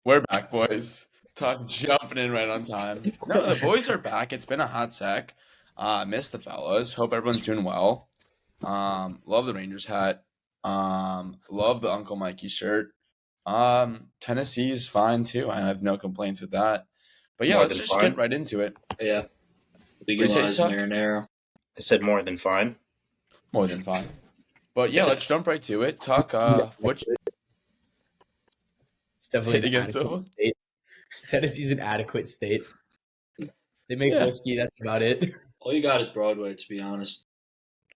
We're back, boys. Talk jumping in right on time. No, the boys are back. It's been a hot sec. Miss the fellas. Hope everyone's doing well. Love the Rangers hat. Love the Uncle Mikey shirt. Tennessee is fine too. I have no complaints with that. But yeah, More let's than just fine. get right into it. Yeah. What do you say, Suck? Marinara. I said more than fine. More than fine. But yeah, let's jump right to it. Talk. What? It's definitely Say it an again, adequate Silva? state. Tennessee's an adequate state. They make Yeah. whiskey. That's about it. All you got is Broadway, to be honest.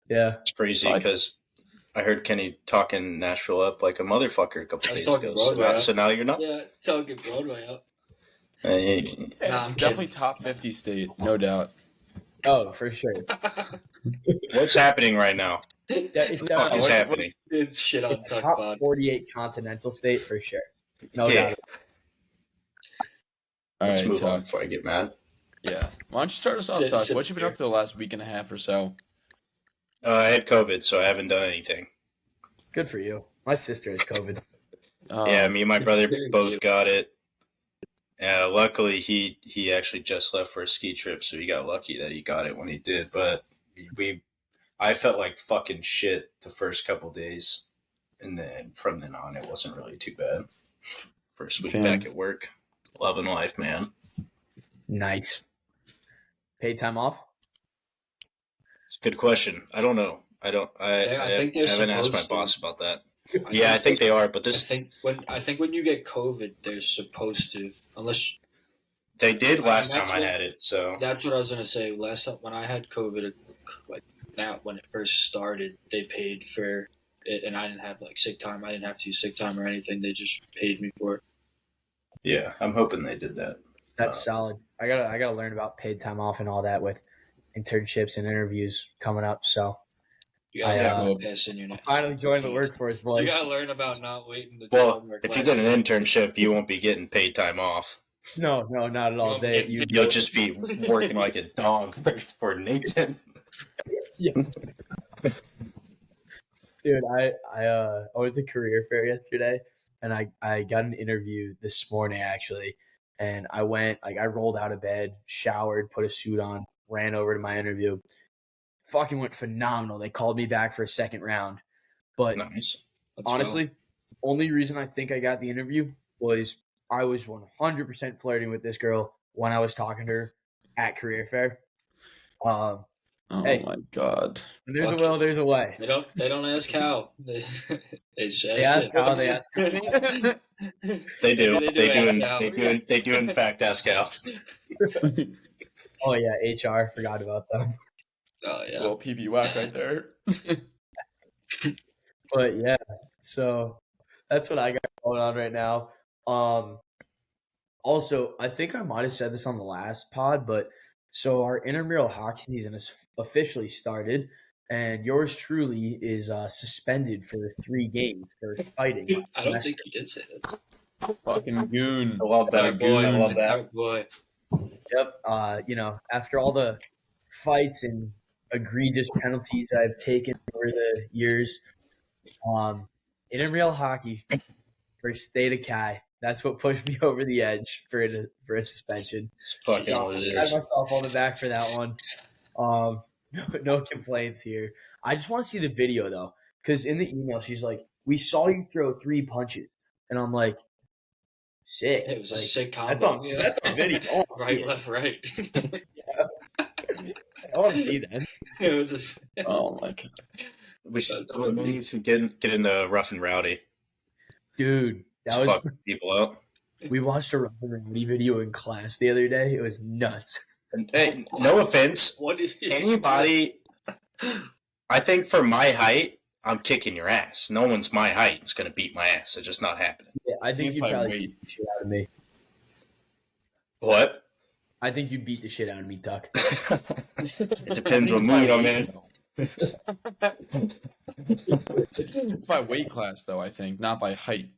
Yeah. It's crazy because I heard Kenny talking Nashville up like a motherfucker a couple I was days talking ago. Broadway. So now you're not. Yeah, talking Broadway up. Hey, Nah, I'm Definitely top 50 state, no doubt. Oh, for sure. what's happening right now? It's What definitely is happening? It's shit on it's a Tuck top Pod. 48 continental state for sure. No Yeah. doubt. All Let's right, move on Tuck. before I get mad. Yeah. Why don't you start us off, Sit- Tuck? sit What you been up to the last week and a half or so? I had COVID, so I haven't done anything. Good for you. My sister has COVID. Yeah, me and my brother Very both cute. got it. Luckily, he actually just left for a ski trip, so he got lucky that he got it when he did. But I felt like fucking shit the first couple days, and then from then on, it wasn't really too bad. First week Damn. back at work, loving life, man. Nice. Paid time off? It's a good question. I don't know. I think they're haven't asked my supposed to. boss about that. I think they are, but I this think when you get COVID, they're supposed to, unless they did last that's time I what- had it. So that's what I was gonna say. Last time when I had COVID, like now when it first started, they paid for it, and I didn't have like sick time. I didn't have to use sick time or anything. They just paid me for it. yeah, I'm hoping they did that. That's solid. I gotta learn about paid time off and all that with internships and interviews coming up. So You gotta I, learn about pissing your finally joined the workforce, You boys. gotta learn about not waiting to do Well, homework. if you get an internship, you won't be getting paid time off. No, not at all. You'll just be working like a dog for Nathan. Dude, I went to career fair yesterday, and I got an interview this morning actually, and I rolled out of bed, showered, put a suit on, ran over to my interview. Fucking went phenomenal. They called me back for a second round, but Nice. honestly, only reason I think I got the interview was I was 100% flirting with this girl when I was talking to her at career fair. Oh Hey. my god. When there's Fuck a will, there's a way. They don't ask how. They just They ask how, they ask how. They do. They do They do. In fact, ask Al. Oh yeah, HR forgot about them. Oh yeah. Little PB whack right there. But yeah, so that's what I got going on right now. Also, I think I might have said this on the last pod, but so our intramural hockey season has officially started, and yours truly is suspended for 3 games for fighting. I don't think you did say that. Fucking goon. I love that. Dark boy. I love that. Dark boy. Yep. After all the fights and egregious penalties I've taken over the years, intramural hockey for state of Kai. That's what pushed me over the edge for a suspension. It's fucking So, what it I pat is. myself on the back for that one. No complaints here. I just want to see the video though, because in the email she's like, "We saw you throw 3 punches," and I'm like, "Sick." It was a Like, sick that's combo. on- that's on video. I wanna see Right, it. left, right. I want to see that. It was a. Oh my god. We need to get into rough and rowdy. Dude, that Just was. fuck people out. We watched a Rob and Randy video in class the other day. It was nuts. And, hey, no offense, What is anybody. I think for my height, I'm kicking your ass. No one's my height. It's gonna beat my ass. It's just not happening. Yeah, I think It's you my probably weight. beat the shit out of me. What? I think you beat the shit out of me, Tuck. It depends what mood I'm in. It's by weight class though, I think, not by height.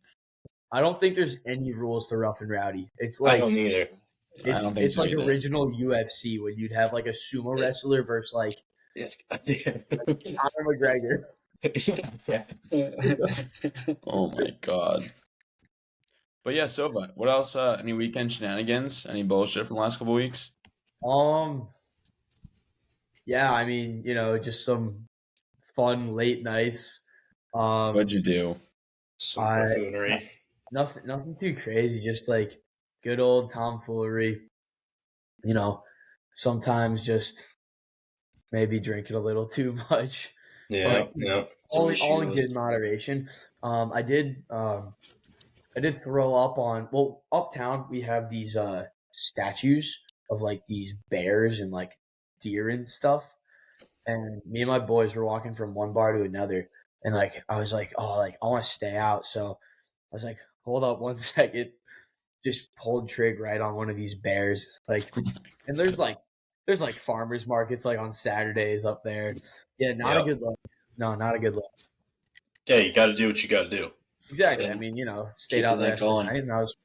I don't think there's any rules to rough and rowdy. It's I like don't either. I don't think it's so like either. original UFC when you'd have like a sumo wrestler versus like Yes. Conor McGregor. Yeah. Oh my god. But yeah, Sova, what else? Any weekend shenanigans? Any bullshit from the last couple weeks? Yeah, I mean, just some fun late nights. What'd you do? Some I buffoonery. nothing too crazy, just like good old tomfoolery. Sometimes just maybe drinking a little too much. Yeah, But yeah. all in good moderation. I did throw up on uptown we have these statues of like these bears and like deer and stuff. And me and my boys were walking from one bar to another, and like I was like, oh, like I want to stay out. So I was like, hold up one second, just pulled trig right on one of these bears. Like, and there's like farmers markets like on Saturdays up there. Yeah, not a Yep. good look. No, not a good look. Yeah, you got to do what you got to do. Exactly. Yeah. I mean, stayed out Keeping the that rest of the going. night, and I was,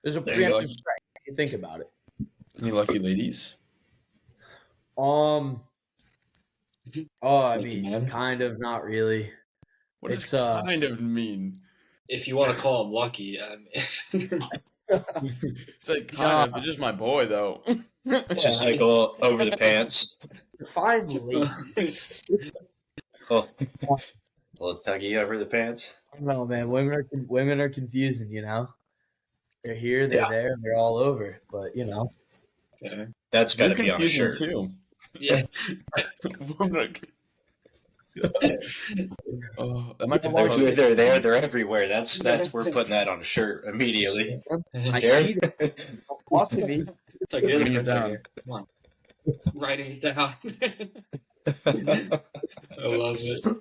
there's a There you go. preemptive strike if you think about it. Any lucky ladies? Oh, I Lucky mean, man. kind of, not really. What It's does kind of mean? If you want to call him lucky, It's like kind of. It's just my boy, though. Just like a little over the pants. Finally. Oh, a little tuggy over the pants. I don't know, man. Women are confusing, They're here, they're there, they're all over. But okay. That's got You're to be on a confusing shirt. too. Yeah. Oh, that might be Well, the They're there. They're everywhere. That's we're putting that on a shirt immediately. I see Jared? that. Talk to me. It's like you're the Writing it printer down. here. Come on. Writing it down. I love it.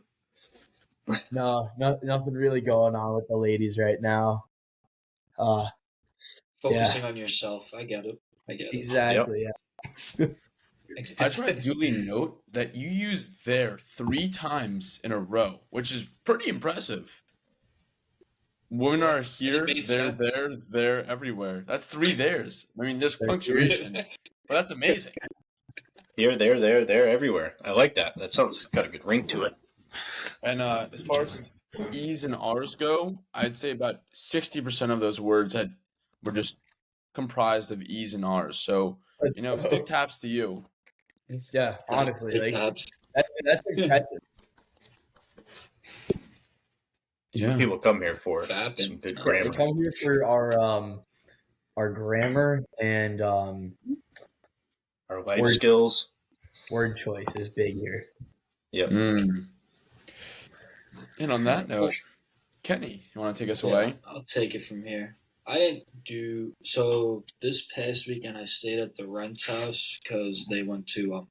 No, nothing really going on with the ladies right now. Focusing on yourself. I get it. Exactly. Yeah. I just want to duly note that you used there 3 times in a row, which is pretty impressive. Women are here, made they're sense. there, they're everywhere. That's 3 theirs. I mean, there's They're punctuation, but that's amazing. Here, there, everywhere. I like that. That sounds got a good ring to it. And as far as E's and R's go, I'd say about 60% of those words were just comprised of E's and R's. So, stick taps to you. Yeah, honestly, Take like tabs. that's impressive. Yeah. People come here for Fapping. some good Yeah, They grammar. come here for our grammar and Our life Word. skills. word choice is big here. Yep. And on that note, Kenny, you want to take us away? I'll take it from here. I didn't do so this past weekend. I stayed at the Rent's house because they went to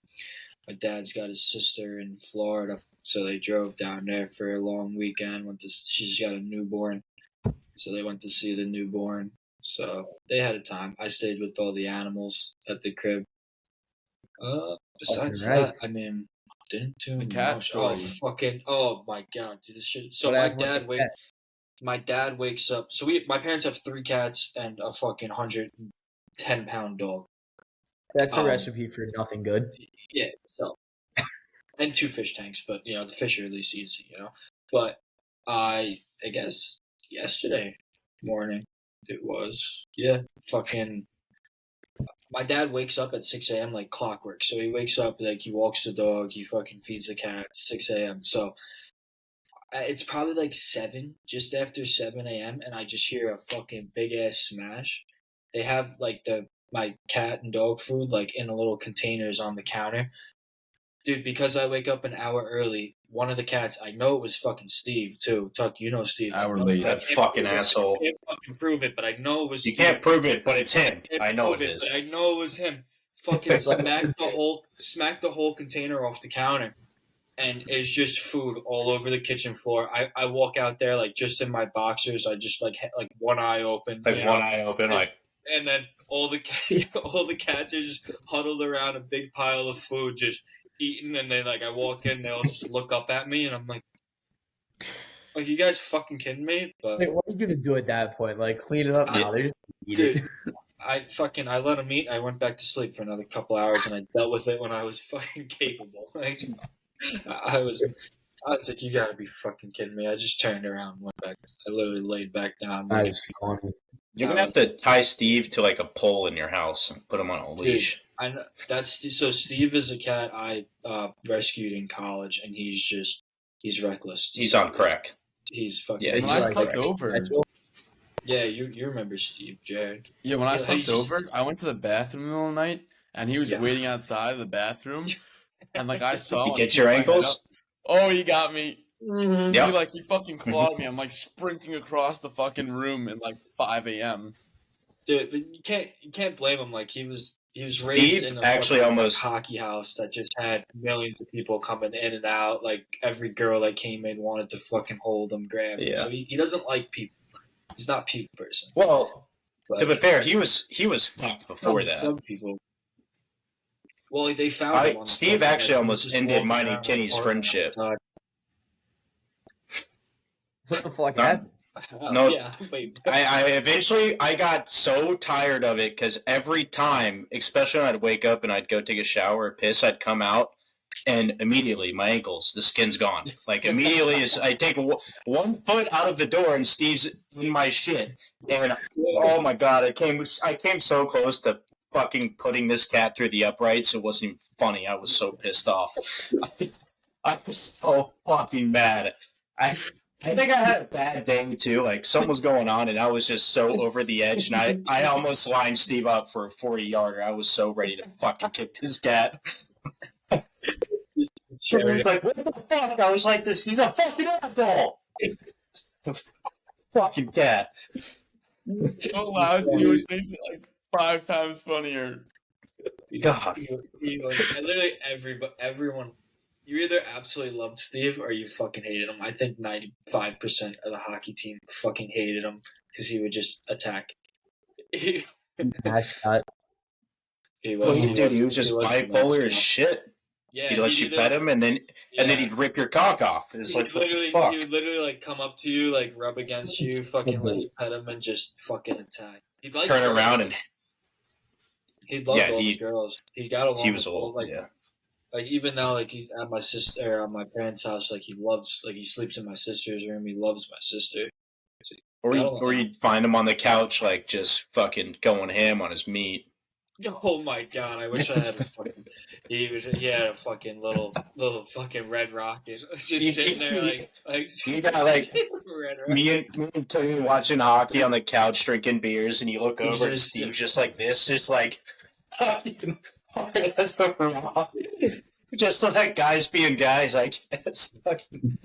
my dad's got his sister in Florida, so they drove down there for a long weekend. She just got a newborn, so they went to see the newborn. So they had a time. I stayed with all the animals at the crib. Besides Right. that, I mean, didn't do The cat much. story. Oh my god, dude, this shit. So What my happened with dad the wait. cat? My dad wakes up. So my parents have 3 cats and a fucking 110-pound dog. That's a recipe for nothing good. Yeah. So and 2 fish tanks, but the fish are at least easy, But I guess yesterday morning it was fucking. My dad wakes up at 6 a.m. like clockwork. So he wakes up, like he walks the dog, he fucking feeds the cat at 6 a.m. So it's probably like 7, just after 7 a.m. and I just hear a fucking big ass smash. They have like my cat and dog food like in a little containers on the counter. Dude, because I wake up an hour early, one of the cats, I know it was fucking Steve too. Tuck, you know Steve. Hour late. That fucking asshole. I can't fucking prove it, but I know it was You Steve. can't prove it, but it's him. I know it But is. I know it was him. Fucking smacked the whole container off the counter. And it's just food all over the kitchen floor. I walk out there like just in my boxers. I just like one eye open, Like one eye open, like and then all the cats are just huddled around a big pile of food, just eating. And then like I walk in, they'll just look up at me, and I'm like, you guys fucking kidding me? But Wait, what are you gonna do at that point? Like clean it up now? They're just eat dude, it. I let them eat. I went back to sleep for another couple hours, and I dealt with it when I was fucking capable. Like I was I was like, you gotta be fucking kidding me. I just turned around and went back. I literally laid back down. That Like, is funny. You're gonna have to tie Steve to like a pole in your house and put him on a leash. I know so. Steve is a cat I rescued in college, and he's reckless. He's on crack. He's fucking. Yeah, When he's I like- slept over, Yeah, you remember Steve, Jared? yeah, when I Yeah, slept he just- over, I went to the bathroom in the middle of the night, and he was Yeah. waiting outside of the bathroom, and like I saw. You him get keep your my head ankles? up. Oh, he got me. Yep. He fucking clawed me. I'm like sprinting across the fucking room at like 5 a.m. Dude, but you can't blame him. Like he was raised Steve in a actually fucking almost- hockey house that just had millions of people coming in and out. Like every girl that came in wanted to fucking hold him, grab him. Yeah. So he doesn't like people. He's not a people person. Well, But to be fair, he was fucked before that. some people. Well, they found him on the Steve fucking, actually he was almost just ended walking mine and around Kenny's the park friendship. outside. What the fuck No. happened? No. Yeah, wait. I eventually got so tired of it because every time, especially when I'd wake up and I'd go take a shower or piss, I'd come out and immediately my ankles, the skin's gone. Like immediately, I take 1 foot out of the door and Steve's in my shit. And oh my god, I came so close to fucking putting this cat through the uprights. It wasn't even funny. I was so pissed off. I was so fucking mad. I think I had a bad day too. Like something was going on, and I was just so over the edge, and I almost lined Steve up for a 40-yarder. I was so ready to fucking kick this cat. He was like, "What the fuck?" I was like, "This, he's a fucking asshole." Fucking cat. So loud too, which makes it like 5 times funnier. God. Literally everyone. You either absolutely loved Steve or you fucking hated him. I think 95% of the hockey team fucking hated him because he would just attack. He Mascot. was just bipolar as shit. Yeah, He'd let you pet him, and then he'd rip your cock off. It's like, what the fuck? He would literally like come up to you, like rub against you, fucking let you pet him, and just fucking attack. He'd like Turn girls. around and He loved all the girls. He got along. he was with old. like, Yeah. Like even now, like he's at my sister or at my parents' house. Like he loves, like he sleeps in my sister's room. He loves my sister. Or you'd find him on the couch, like just fucking going ham on his meat. Oh my god! I wish I had a fucking. He had a fucking little fucking red rocket just sitting there like You got like red rocket. me and Tony watching hockey on the couch drinking beers, and you look He's over and just- Steve's just like this, just like fucking just like guys being guys, like it's fucking.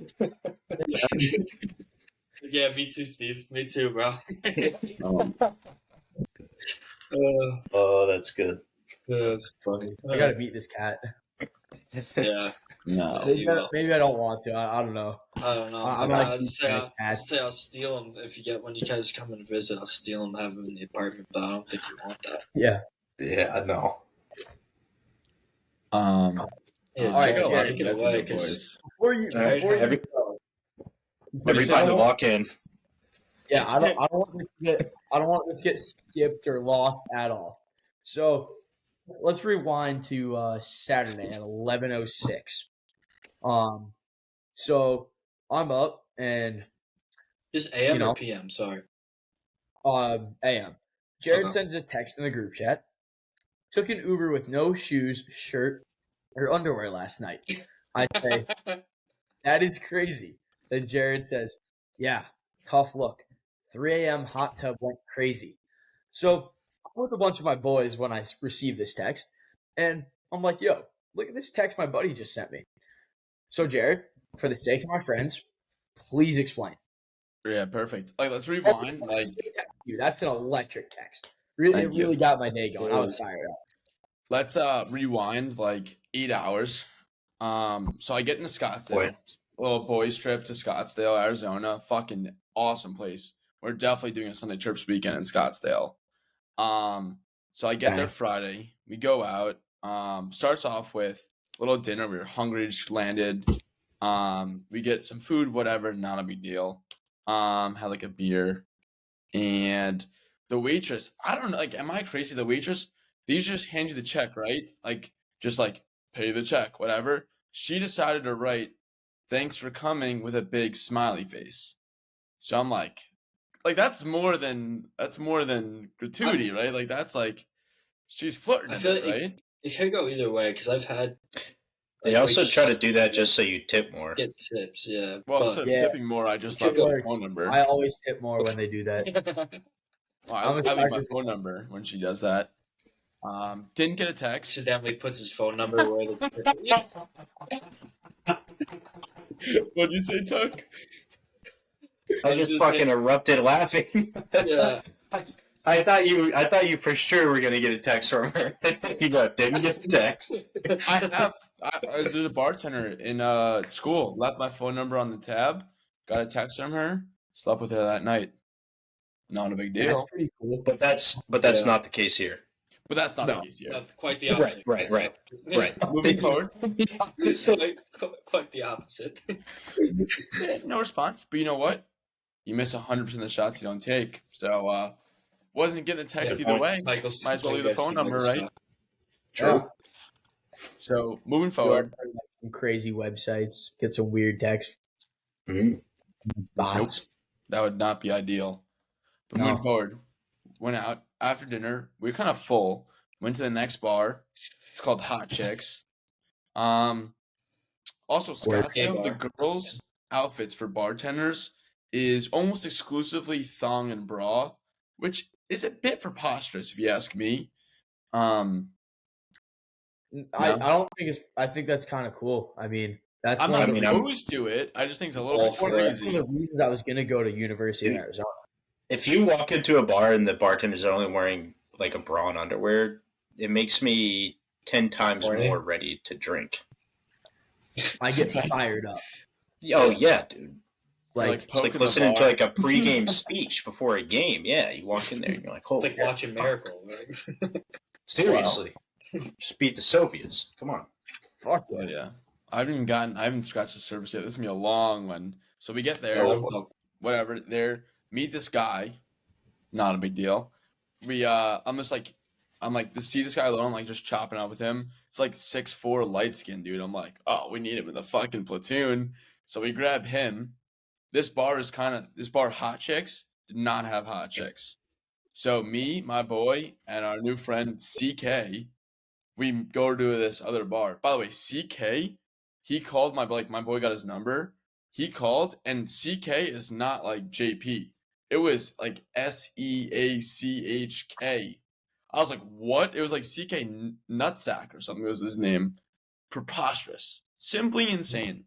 Yeah, me too, Steve. Me too, bro. Oh, that's good. That's funny. I gotta meet this cat. Yeah. No. Maybe I don't want to. I don't know. I don't know. I'm I'd like say cats. I'll steal him if you get when you guys come and visit. I'll steal him, have him in the apartment, but I don't think you want that. Yeah. Yeah, no. Yeah, All right, Jared, yeah, take it away, 'cause- Before you Every go, time you walk in, yeah, I don't want this to get skipped or lost at all. So let's rewind to Saturday at 11:06. So I'm up and just AM you know. or PM. Sorry. AM. Jared Okay. sends a text in the group chat. Took an Uber with no shoes, shirt, or underwear last night. I say, that is crazy. Then Jared says, yeah, tough look. 3 a.m. hot tub went crazy. So I'm with a bunch of my boys when I received this text, and I'm like, yo, look at this text my buddy just sent me. So Jared, for the sake of my friends, please explain. Yeah, perfect. Like, let's rewind. Like, That's an electric text. Really, Thank it you. really got my day going. I was fired up. let's rewind like 8 hours. So I get into Scottsdale. Boy. Little boys trip to Scottsdale, Arizona. Fucking awesome place. We're definitely doing a Sunday trip this weekend in Scottsdale. So I get there Friday. We go out. Starts off with a little dinner. We were hungry, just landed. We get some food, whatever, not a big deal. Had like a beer. And the waitress, I don't know, like, am I crazy? The waitress, these just hand you the check, right? Like, just like pay the check, whatever. She decided to write thanks for coming with a big smiley face. So I'm like that's more than gratuity, right? Like that's like she's flirting, I feel like right? it could go either way because I've had. They also try to do that just so you tip more. Get tips, yeah. Well, but instead of tipping more, I just it left could my work. phone number. I always tip more when they do that. I leave my phone number when she does that. Didn't get a text. She definitely puts his phone number where the. What'd you say, Tuck? I just fucking erupted laughing. Yeah. I thought you for sure were gonna get a text from her. You didn't get the text. There's a bartender in school. Left my phone number on the tab. Got a text from her. Slept with her that night. Not a big deal. That's pretty cool. But that's not the case here. But that's not the case here. Quite the opposite. Right. Moving forward. Quite the opposite. No response. But you know what? You miss 100% of the shots you don't take. So wasn't getting a text either way. Might as well leave the phone number, right? True. Yeah. So moving forward. Some crazy websites. Get some weird text bots. Nope. That would not be ideal. But moving forward, went out after dinner. We were kind of full. Went to the next bar. It's called Hot Chicks. Also, Scottsdale, the girls' outfits for bartenders is almost exclusively thong and bra, which is a bit preposterous if you ask me. I don't think it's. I think that's kind of cool. I mean, that's. I'm not opposed to it. I just think it's a little bit crazy. One of the reasons I was going to go to University of Arizona. If you walk into a bar and the bartenders are only wearing like a bra and underwear, it makes me 10 times more ready to drink. I get fired up. Oh yeah, dude. Like it's like listening to like a pregame speech before a game. Yeah, you walk in there and you're like, "Holy!" It's like watching Miracle. Right? Seriously, just beat the Soviets. Come on. Fuck yeah. I haven't scratched the surface yet. This is gonna be a long one. So we get there, whatever. There, meet this guy. Not a big deal. I'm like, to see this guy alone, I'm like just chopping up with him. It's like 6'4", light skinned dude. I'm like, oh, we need him in the fucking platoon. So we grab him. This bar Hot Chicks did not have hot chicks. So me, my boy, and our new friend CK, we go to this other bar. By the way, CK, he called my boy got his number. He called, and CK is not like JP. It was like SEACHK. I was like, what? It was like CK Nutsack or something was his name. Preposterous. Simply insane.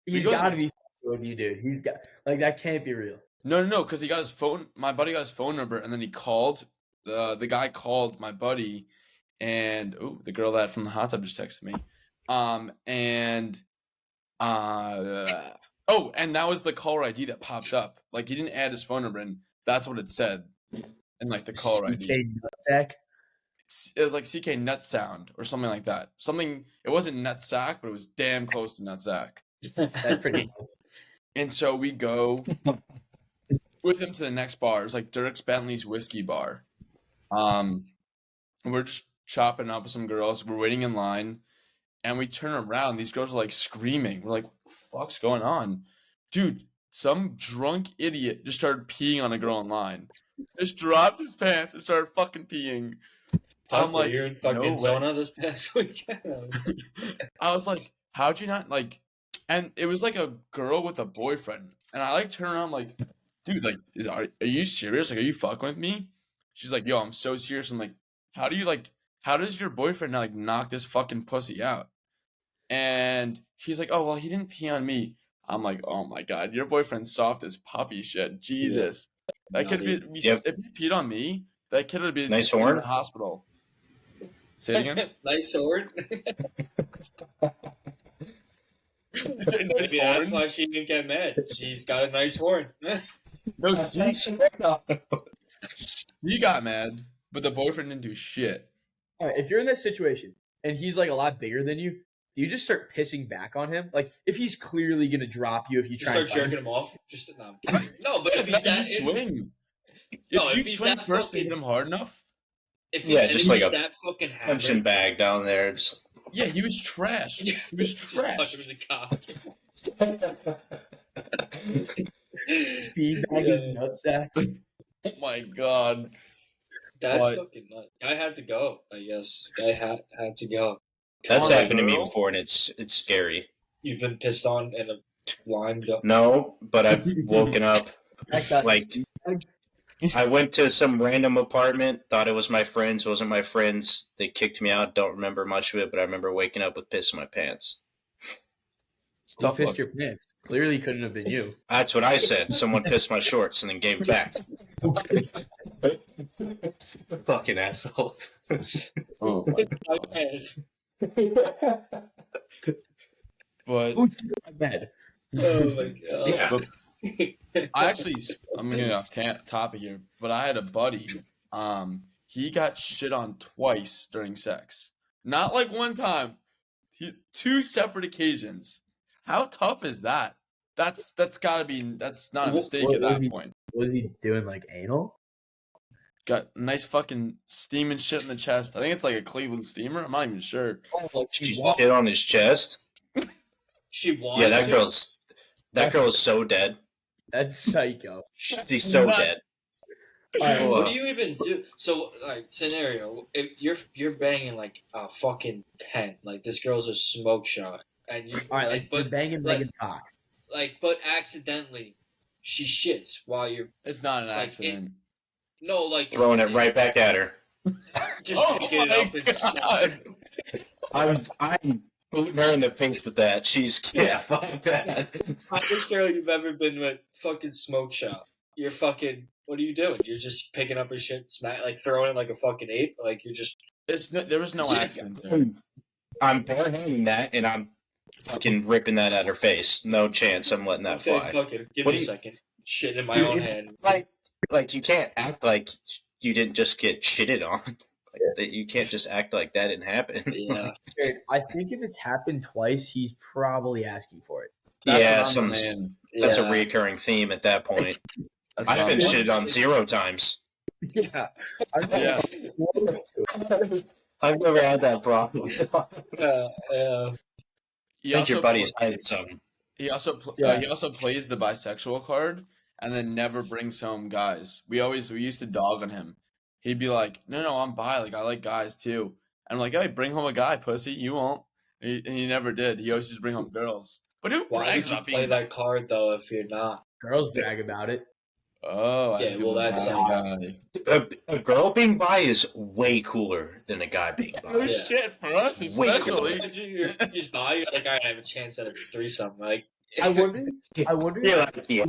He's got to be with you, dude. He's got that can't be real. No, because he got his phone. My buddy got his phone number, and then he called. The guy called my buddy, and the girl that from the hot tub just texted me. And that was the caller ID that popped up. Like he didn't add his phone number, and that's what it said. And like the caller ID. CK Nutsack. It was like CK Nut Sound or something like that. It wasn't Nutsack, but it was damn close to Nutsack. That's pretty nuts. And so we go with him to the next bar. It's like Dirk Bentley's whiskey bar. And we're just chopping up with some girls. We're waiting in line, and we turn around. These girls are like screaming. We're like, what the fuck's going on? Dude, some drunk idiot just started peeing on a girl in line. Just dropped his pants and started fucking peeing. I'm like, you're in fucking Zona this past weekend. I was like, how'd you not like? And it was like a girl with a boyfriend, and I like turn around like, dude, like, are you serious? Like, are you fucking with me? She's like, yo, I'm so serious. I'm like, how does your boyfriend like knock this fucking pussy out? And he's like, oh well, he didn't pee on me. I'm like, oh my god, your boyfriend's soft as puppy shit. Jesus, that could be if he peed on me. That kid would be nice in horn. the hospital. Say it again. Nice sword. You say nice Maybe horn? that's why she didn't get mad. She's got a nice horn. No, he got mad, but the boyfriend didn't do shit. All right, if you're in this situation and he's like a lot bigger than you, do you just start pissing back on him? Like if he's clearly gonna drop you if you try start jerking him off. No, but if he's that swing. If you swing first and hit him hard enough. Just like a that fucking punching bag down there. Yeah, he was trash. He was trash. Feedback his nutsack. Oh my god. That's But- fucking nuts. I had to go. I guess I had to go. That's Come on, happened to me girl. before, and it's scary. You've been pissed on in a line. No, but I've woken up. That got Like- feedback. I went to some random apartment, thought it was my friends, wasn't my friends. They kicked me out. Don't remember much of it, but I remember waking up with piss in my pants. It's Who tough pissed luck. your pants? Clearly couldn't have been you. That's what I said. Someone pissed my shorts and then gave it back. Fucking asshole. Oh my But Who took my bed? Oh my god. Yeah. I'm getting off topic here, but I had a buddy. He got shit on twice during sex. Not like one time. Two separate occasions. How tough is that? That's gotta be. That's not a mistake at that point. Was he doing like anal? Got nice fucking steaming shit in the chest. I think it's like a Cleveland steamer. I'm not even sure. She shit on his chest. She wanted Yeah, that to. girl is so dead. That's psycho. She's so nuts. dead. Alright, What do you even do? So, like, scenario: if you're banging like a fucking 10, like this girl's a smoke shot, and you, All right, like, but you're banging like- Megan Fox. but accidentally, she shits while you're It's not an Like, accident. Throwing it right back at her. just Oh picking it my up and snapping it. I'm booting her in the face with that. She's fuck that. Hottest girl you've ever been with, fucking smoke shot. You're fucking. What are you doing? You're just picking up her shit, like throwing it like a fucking ape. Like you're just. There was no accident there. I'm barehanding that, and I'm fucking ripping that at her face. No chance I'm letting that Okay, fly. fucking. Give What me a do you- second. Shit in my own hand. Like you can't act like you didn't just get shitted on. Like, that you can't just act like that didn't happen. Yeah. I think if it's happened twice, he's probably asking for it. That's Yeah, what I'm saying. that's a Yeah. reoccurring theme at that point. That's I've what been I'm shitted on 0 times. Yeah. Yeah. I've never had that problem. Yeah. He I think your also buddy's pl- hiding something. He also Yeah. he also plays the bisexual card and then never brings home guys. We used to dog on him. He'd be like, "No, I'm bi. Like I like guys too." And I'm like, "Hey, bring home a guy, pussy. You won't." And he never did. He always just bring home girls. But who Why brags did you about play being that card though if you're not? Girls brag about it. Oh, I Yeah, think well, I'm a that's, bad guy. A girl being bi is way cooler than a guy being Oh bi. Yeah. shit, for us Wait, especially. Imagine you're just bi, you're like, I have a chance at a threesome. Like, I wonder. You're like, yeah.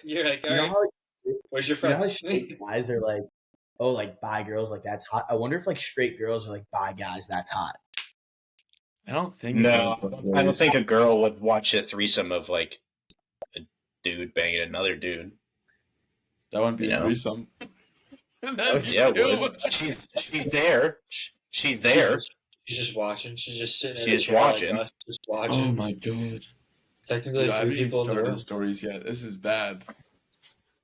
you're like, You all know right, how, where's your you know how friends? straight guys are like, oh, like bi girls, like that's hot. I wonder if like straight girls are like bi guys, that's hot. I don't think No, so. I don't think a girl would watch a threesome of like a dude banging another dude. that wouldn't be You a know? threesome. That'd be Yeah, it two. would. She's there. She's there. She's just watching. She's just sitting. in She's a chair like watching. us, just watching. Oh my god. Technically, Dude, I haven't three even people in the started the room. stories yet. This is bad.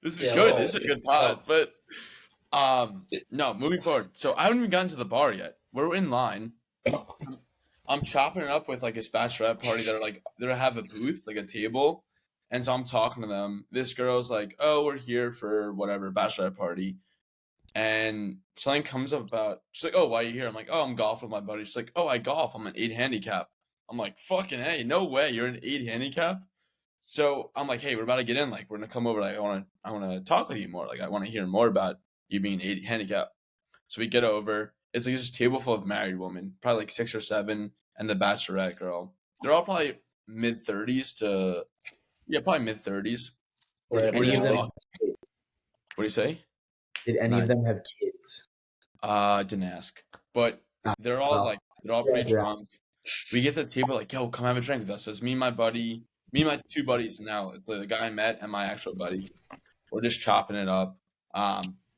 This is Yeah, good. well, This is a good pod. But no, moving forward. So I haven't even gotten to the bar yet. We're in line. I'm chopping it up with like a bachelorette party that are like they have a booth, like a table. And so I'm talking to them. This girl's like, "Oh, we're here for whatever bachelorette party." And something comes up about she's like, "Oh, why are you here?" I'm like, "Oh, I'm golfing with my buddy." She's like, "Oh, I golf. I'm an 8 handicap." I'm like, "Fucking hey, no way, you're an 8 handicap." So I'm like, "Hey, we're about to get in. Like, we're gonna come over. Like, I wanna talk with you more. Like, I want to hear more about you being 8 handicap." So we get over. It's like this table full of married women, probably like 6 or 7, and the bachelorette girl. They're all probably mid 30s to probably mid 30s. Or Did We're any just of them, walk- What do you say? did any Nice. of them have kids? Didn't ask. But they're all Oh. they're all pretty Yeah. drunk. We get to the table like, "Yo, come have a drink with us." So it's me and my buddy, me and my 2 buddies now. It's like the guy I met and my actual buddy. We're just chopping it up.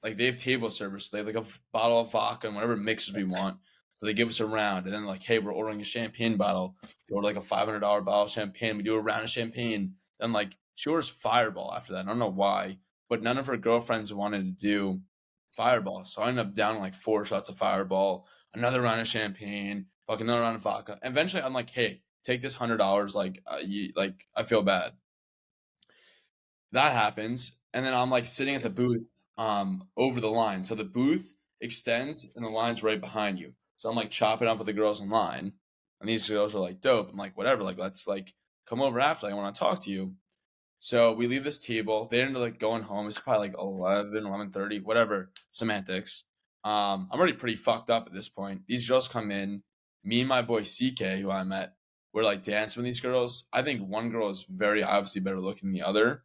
Like they have table service. They have like a bottle of vodka and whatever mixers we want. So they give us a round, and then like, "Hey, we're ordering a champagne bottle." They order like a $500 bottle of champagne. We do a round of champagne. Then like she orders Fireball after that. I don't know why, but none of her girlfriends wanted to do Fireball. So I ended up down like 4 shots of Fireball, another round of champagne, fucking another round of vodka. And eventually I'm like, "Hey, take this $100. I feel bad. That happens, and then I'm like sitting at the booth over the line. So the booth extends and the line's right behind you. So I'm like chopping up with the girls in line, and these girls are like dope. I'm like, whatever, like let's like come over after. I want to talk to you. So we leave this table. They ended up like going home. It's probably like 11:30, whatever. Semantics. I'm already pretty fucked up at this point. These girls come in. Me and my boy CK, who I met, were like dancing with these girls. I think one girl is very obviously better looking than the other.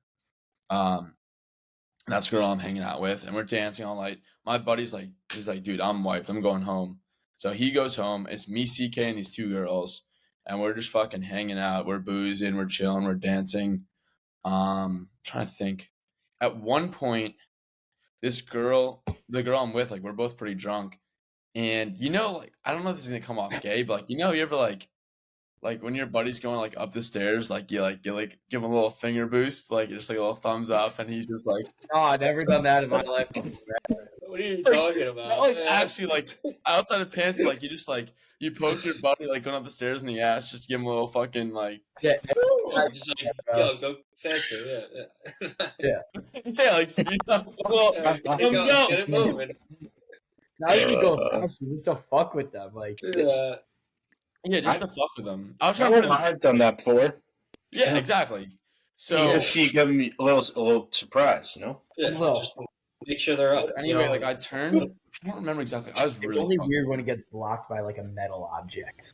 That's the girl I'm hanging out with, and we're dancing all night. My buddy's like, he's like, dude, I'm wiped. I'm going home. So he goes home. It's me, CK, and these two girls, and we're just fucking hanging out. We're boozing, we're chilling, we're dancing. Trying to think. At one point, this girl, the girl I'm with, like, we're both pretty drunk, and like, I don't know if this is gonna come off gay, but like, you ever like when your buddy's going like up the stairs, like you give him a little finger boost, like just like a little thumbs up, and he's just like, No, I've never done that in my life. What are you talking about? not like actually like outside of pants, like you just like you poke your buddy like going up the stairs in the ass, just give him a little fucking like Yeah, Just like, yo, go faster. Yeah. yeah, like speed up, a little Get thumbs up. it moving. not even go fast, just to fuck with them. Like, Yeah, just to fuck with them. I was I trying to don't know, I've done that before. yeah, exactly. So You just keep them a little surprise, you know? Yeah, Well, just make sure they're up. anyway, like I turned. I don't remember exactly. I was it's really only fucked. weird when it gets blocked by like a metal object.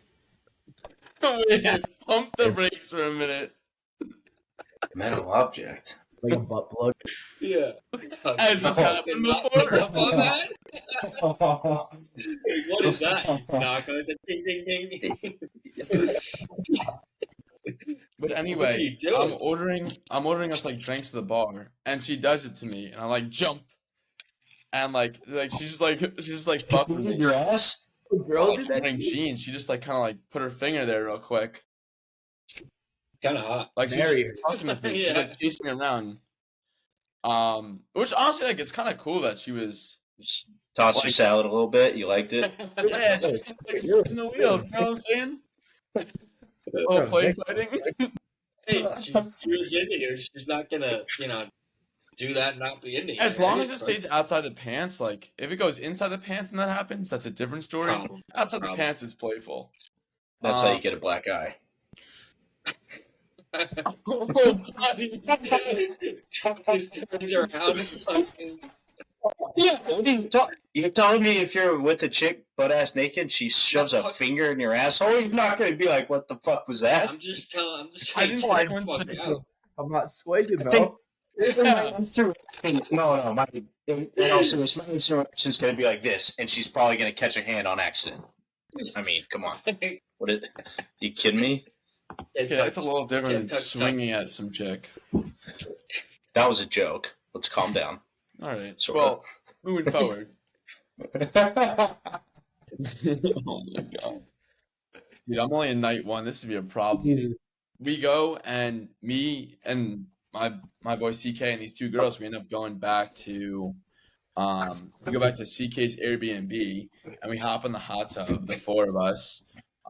Wait, pump the brakes for a minute. Metal object. Like a butt plug. Yeah. Has this happened before? Up on that? What is that? Knock on it. Ding, ding, ding. But What are anyway, you doing? I'm ordering us like drinks at the bar, and she does it to me, and I like jump, and like she's just like fucking with me. Your ass? The girl did that. Wearing jeans, she just like kind of like put her finger there real quick, Kind of hot. like she's Marry just fucking with me. She's Yeah. like chasing me around. Which honestly, like, it's kind of cool that she was. Just toss your salad a little bit. You liked it? Yeah, she's kind of like spinning the wheels. You know what I'm saying? Oh, play fighting. Hey, she was into you. She's not gonna, do that and not be into you. As long as it right? stays outside the pants, like if it goes inside the pants and that happens, that's a different story. Problem. Outside the Problem. pants is playful. That's how you get a black eye. Just turns around and fucking. Yeah, you're telling me if you're with a chick butt ass naked, she shoves a finger in your asshole, you're not gonna be like, "What the fuck was that?" I'm just telling. I didn't saying, say fuck it. out. I'm not swaying, I though. think no, my instruction's gonna be like this, and she's probably gonna catch a hand on accident. I mean, come on, you kidding me? Okay, that's a little different than touch. swinging at some chick. That was a joke. Let's calm down. All right. Sorta. Well, moving forward. Oh my god, dude! I'm only in night one. This would be a problem. We go, and me and my boy CK and these two girls, we end up going back to we go back to CK's Airbnb, and we hop in the hot tub, the four of us.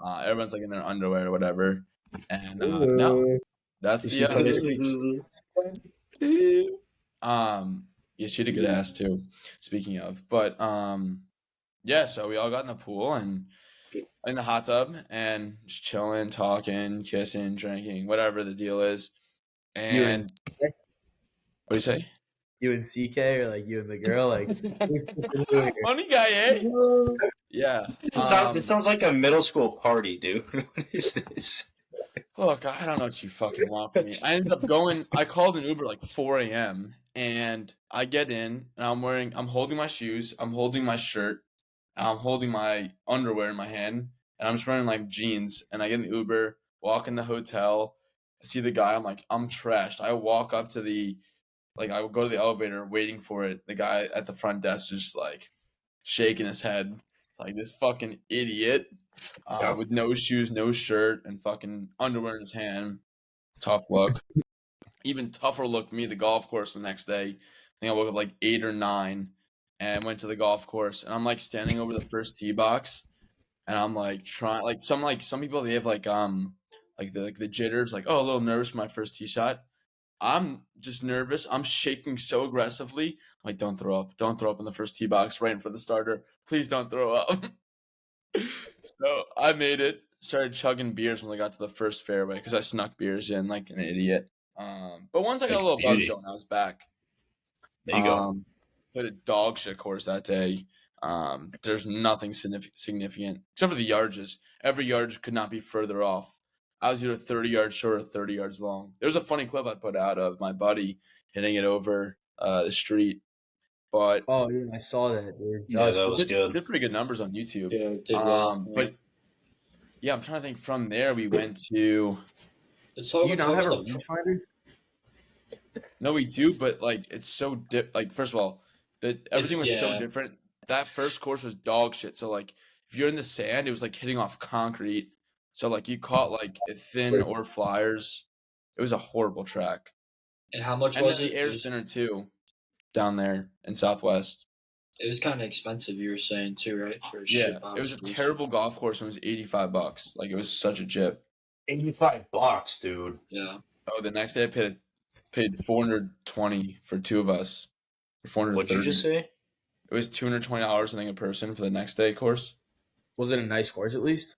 Everyone's like in their underwear or whatever, and no, that's the this week's. Yeah, she had a good ass too. Speaking of, but yeah, so we all got in the pool and in the hot tub and just chilling, talking, kissing, drinking, whatever the deal is. And what do you say? You and CK, or like you and the girl, like who's Funny guy, eh? Yeah. This sounds like a middle school party, dude. What is this? Look, I don't know what you fucking want from me. I ended up I called an Uber like 4 a.m. and I get in and I'm holding my shoes, I'm holding my shirt, I'm holding my underwear in my hand, and I'm just wearing like jeans. And I get in the Uber, walk in the hotel, I see the guy, I'm like, I'm trashed. I walk up to I would go to the elevator waiting for it. The guy at the front desk is just like shaking his head. It's like this fucking idiot. With no shoes, no shirt, and fucking underwear in his hand. Tough look. Even tougher look me at the golf course the next day. I think I woke up like 8 or 9 and went to the golf course. And I'm like standing over the first tee box, and I'm like trying some people they have like like the jitters, like, oh, a little nervous for my first tee shot. I'm just nervous. I'm shaking so aggressively. I'm like, don't throw up. Don't throw up in the first tee box right in front of the starter. Please don't throw up. So I made it. Started chugging beers when I got to the first fairway because I snuck beers in like an idiot. But once I got a little buzz Beauty. going, I was back. There you go. Played a dog shit course that day. There's nothing significant except for the yardages. Every yardage could not be further off. I was either 30 yards short or 30 yards long. There was a funny clip I put out of my buddy hitting it over the street. But Oh yeah, I saw that, dude. Yeah, that was good. did pretty good numbers on YouTube. Yeah, it did well. But yeah, I'm trying to think. From there, we went to. Do you not have a rangefinder? No, we do, but like it's so like first of all, everything was so yeah. different. That first course was dog shit. So like if you're in the sand, it was like hitting off concrete. So like you caught like thin or flyers. It was a horrible track. And how much And was then it? the air's thinner too, down there in Southwest. It was kind of expensive, you were saying too, right? For a Yeah, shit box it was a course. terrible golf course. And it was $85. Like it was such a chip. $85, dude. Yeah. Oh, the next day I paid $420 for two of us. For $430. What'd you just say? It was $220, I think, a person for the next day course. Was it a nice course at least?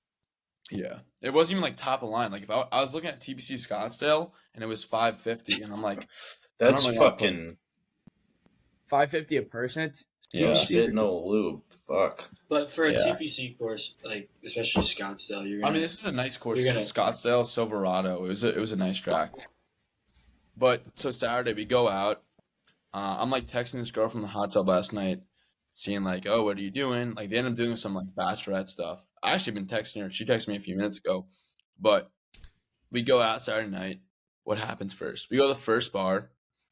Yeah, it wasn't even like top of line. Like if I was looking at TPC Scottsdale and it was $550, and I'm like, That's I don't know, fucking $550 a person. Yeah. spit no lube. Fuck. But for a Yeah. TPC course, like especially Scottsdale, you're gonna, I mean, this is a nice course. You're gonna- Scottsdale, Silverado. It was a nice track. But so Saturday we go out. I'm like texting this girl from the hot tub last night, seeing like, oh, what are you doing? Like they ended up doing some like bachelorette stuff. I actually been texting her. She texted me a few minutes ago. But we go out Saturday night. What happens first? We go to the first bar.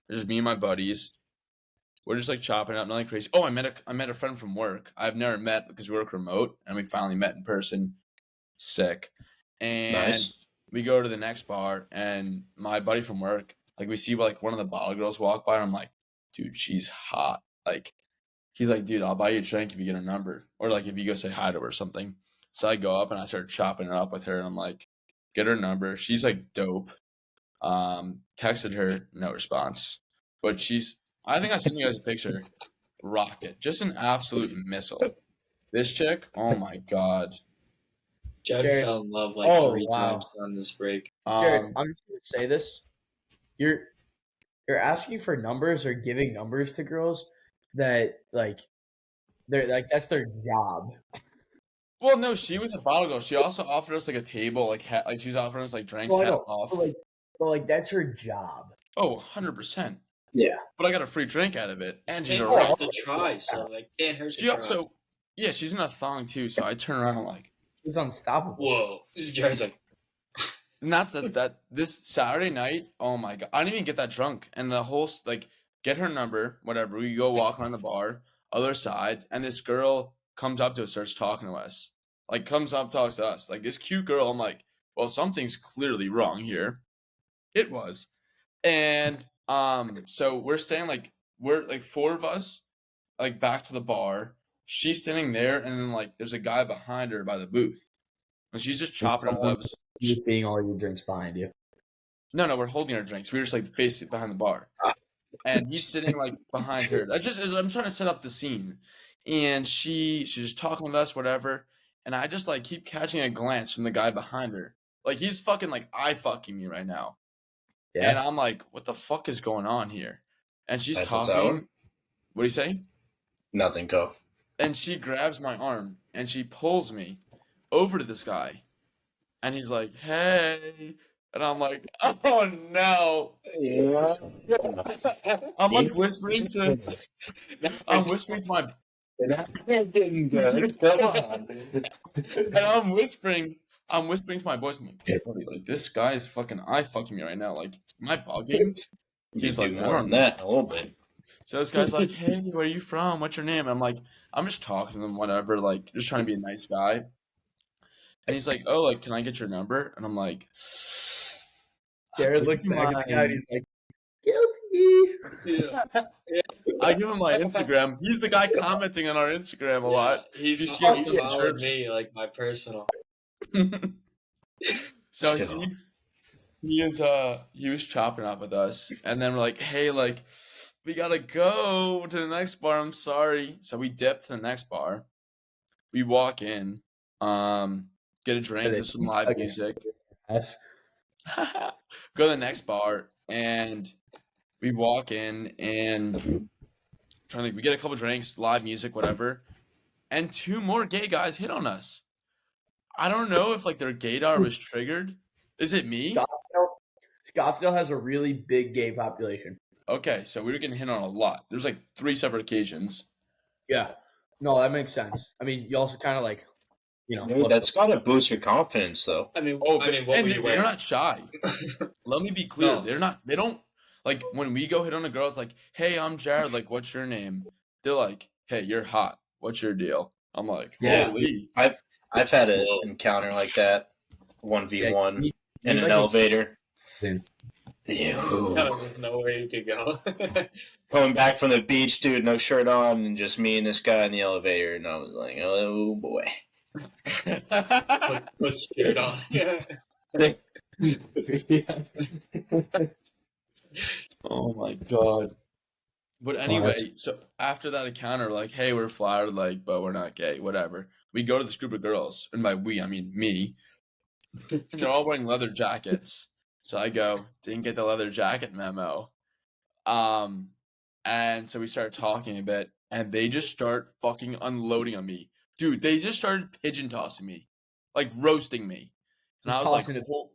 There's just me and my buddies. We're just like chopping up, nothing crazy. Oh, I met a friend from work. I've never met because we work remote, and we finally met in person. Sick. And Nice. we go to the next bar, and my buddy from work, like we see like one of the bottle girls walk by, and I'm like, dude, she's hot. Like, he's like, dude, I'll buy you a drink if you get her number, or like if you go say hi to her or something. So I go up and I start chopping it up with her, and I'm like, get her number. She's like dope. Texted her, no response. But I think I sent you guys a picture. Rocket. Just an absolute missile. This chick, oh my god. Jared fell in love like Oh, 3 wow. times on this break. Jared, I'm just gonna say this: you're asking for numbers or giving numbers to girls that like they're like that's their job. Well, no, she was a bottle girl. She also offered us like a table, like she was offering us like drinks, Well, I half know, off. but like that's her job. Oh, 100%. Yeah. But I got a free drink out of it, and she's Can't a hurt rock. to try, so like can't hurt to She try. also, yeah, she's in a thong too. So I turn around and like, It's unstoppable. Whoa. Jared's like, and that's that this Saturday night. Oh my god, I didn't even get that drunk, and the whole like, get her number, whatever. We go walk around the bar, other side, and this girl comes up to us, starts talking to us, like comes up, talks to us, like this cute girl. I'm like, well, something's clearly wrong here. It was, and so we're staying we're like 4 of us, like back to the bar. She's standing there, and then like there's a guy behind her by the booth, and she's just chopping it up. Just being all your drinks behind you. No, we're holding our drinks. We were just like facing behind the bar, and he's sitting like behind her. I'm trying to set up the scene, and she's just talking with us, whatever. And I just like keep catching a glance from the guy behind her, like he's fucking like eye fucking me right now. Yeah. And I'm like, what the fuck is going on here? And she's Eiffel talking. Tower? What do you say? Nothing, go. And she grabs my arm and she pulls me over to this guy. And he's like, hey. And I'm like, oh no. Yeah. I'm like whispering to my Getting good. Come on. and I'm whispering to my boys. I'm like, buddy, like this guy is fucking eye fucking me right now. Like, am I bugging? He's like, more than that a little bit. So this guy's like, hey, where are you from? What's your name? And I'm like, I'm just talking to them, whatever, like, just trying to be a nice guy. And he's like, oh, like, can I get your number? And I'm like, Jared looked back at the guy and he's like, guilty. yeah. I give him my Instagram. He's the guy commenting on our Instagram a lot. He You see him followed chirps. me, like my personal. So Still. he was chopping up with us, and then we're like, hey, like, we gotta go to the next bar. I'm sorry. So we dip to the next bar. We walk in, get a drink, to some live Okay. music. Yes. Go to the next bar, and we walk in, and trying to think, we get a couple drinks, live music, whatever, and two more gay guys hit on us. I don't know if like their gaydar was triggered. Is it me? Scottsdale has a really big gay population. Okay, so we were getting hit on a lot. There's like 3 separate occasions. Yeah. No, that makes sense. I mean, you also kind of like, you know, Dude, that's gotta boost your confidence, though. I mean, Oh, what and were you they're wearing? not shy. Let me be clear. No. They're not. They don't like when we go hit on a girl. It's like, hey, I'm Jared. Like, what's your name? They're like, hey, you're hot. What's your deal? I'm like, Yeah. holy. I've had an Whoa. encounter like that, 1v1 you in need, an like, elevator. Vince. Ew. There's nowhere you could go. Coming back from the beach, dude, no shirt on, and just me and this guy in the elevator, and I was like, oh boy. Put shirt on. Oh my god. But anyway, that's- so after that encounter, like, hey, we're flattered, like, but we're not gay, whatever. We go to this group of girls, and by we, I mean me, and they're all wearing leather jackets. So I go, didn't get the leather jacket memo. And so we started talking a bit, and they just start fucking unloading on me. Dude, they just started pigeon tossing me, like roasting me. And I was like, Tossing it. no,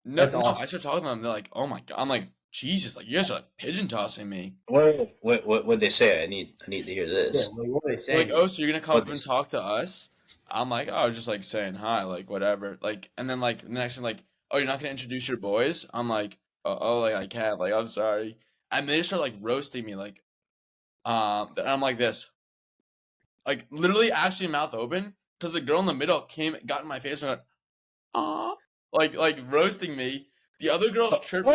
That's no. awesome. I started talking to them. They're like, oh my god. I'm like, Jesus, like you guys are like pigeon tossing me. What'd they say? I need to hear Yeah, this. like, what are they They're saying? like, oh, so you're gonna come up What'd and they say? talk to us? I'm like, oh, I was just like saying hi, like whatever. Like, and then like the next thing, like, oh, you're not gonna introduce your boys? I'm like, oh, like I can't. Like, I'm sorry. And they just start like roasting me, like, and I'm like this, like literally actually mouth open, because the girl in the middle got in my face and went, ah, like roasting me. The other girls chirped.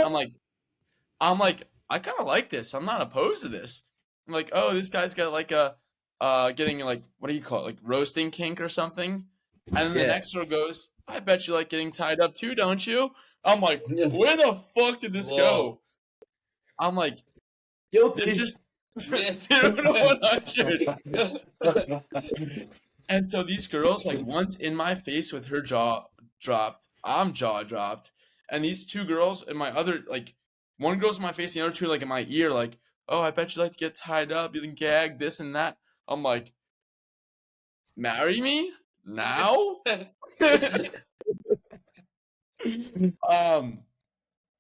I'm like, I kind of like this. I'm not opposed to this. I'm like, oh, this guy's got like a, getting like, what do you call it, like roasting kink or something. And then the Yeah. next girl goes, I bet you like getting tied up too, don't you? I'm like, Yeah. where the fuck did this Whoa. go? I'm like, Guilty. it's just Yeah. 0 to 100. And so these girls, like, one's in my face with her jaw dropped, I'm jaw dropped, and these two girls in my other, like, one girl's in my face, the other two like in my ear, like, oh, I bet you like to get tied up, you can gag, this and that. I'm like, marry me now?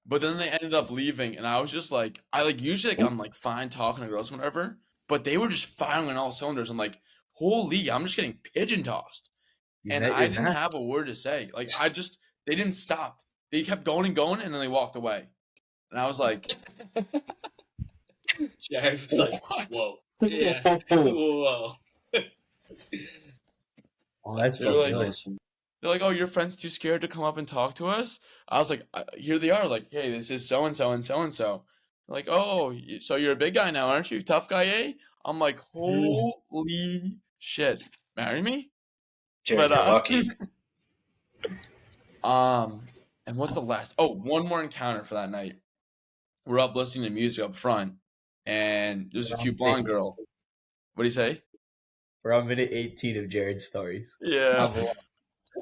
But then they ended up leaving, and I was just like, I like usually like I'm like fine talking to girls, and whatever, but they were just firing on all cylinders. I'm like, holy, I'm just getting pigeon tossed. You And met I your didn't match. have a word to say. Like they didn't stop. They kept going and going, and then they walked away. And I was like, Jared was like, what? whoa. Yeah. Whoa. Oh, that's They're so like, good. they're like, oh, your friend's too scared to come up and talk to us. I was like, here they are. Like, hey, this is so and so and so and so. Like, oh, so you're a big guy now, aren't you? Tough guy, eh? I'm like, holy shit, marry me? Jared, But you're lucky. and what's the last? Oh, one more encounter for that night. We're up listening to music up front, and there's a cute blonde girl. What do you say? We're on minute 18 of Jared's stories. Yeah.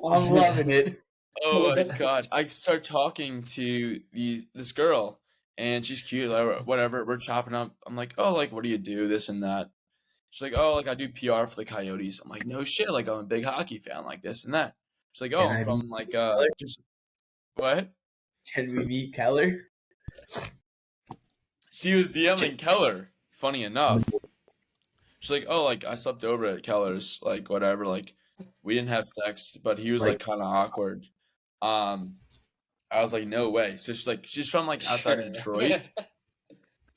I'm loving it. Oh my god! I start talking to this girl, and she's cute. Like, whatever. We're chopping up. I'm like, oh, like, what do you do? This and that. She's like, oh, like I do PR for the Coyotes. I'm like, no shit. Like I'm a big hockey fan. Like this and that. She's like, oh, Can I'm I from like just what? Can we meet Keller? She was DMing Keller. Funny enough. She's like, oh, like I slept over at Keller's. Like whatever. Like we didn't have sex, but he was like kind of awkward. I was like, no way. So she's like, she's from like outside of Detroit,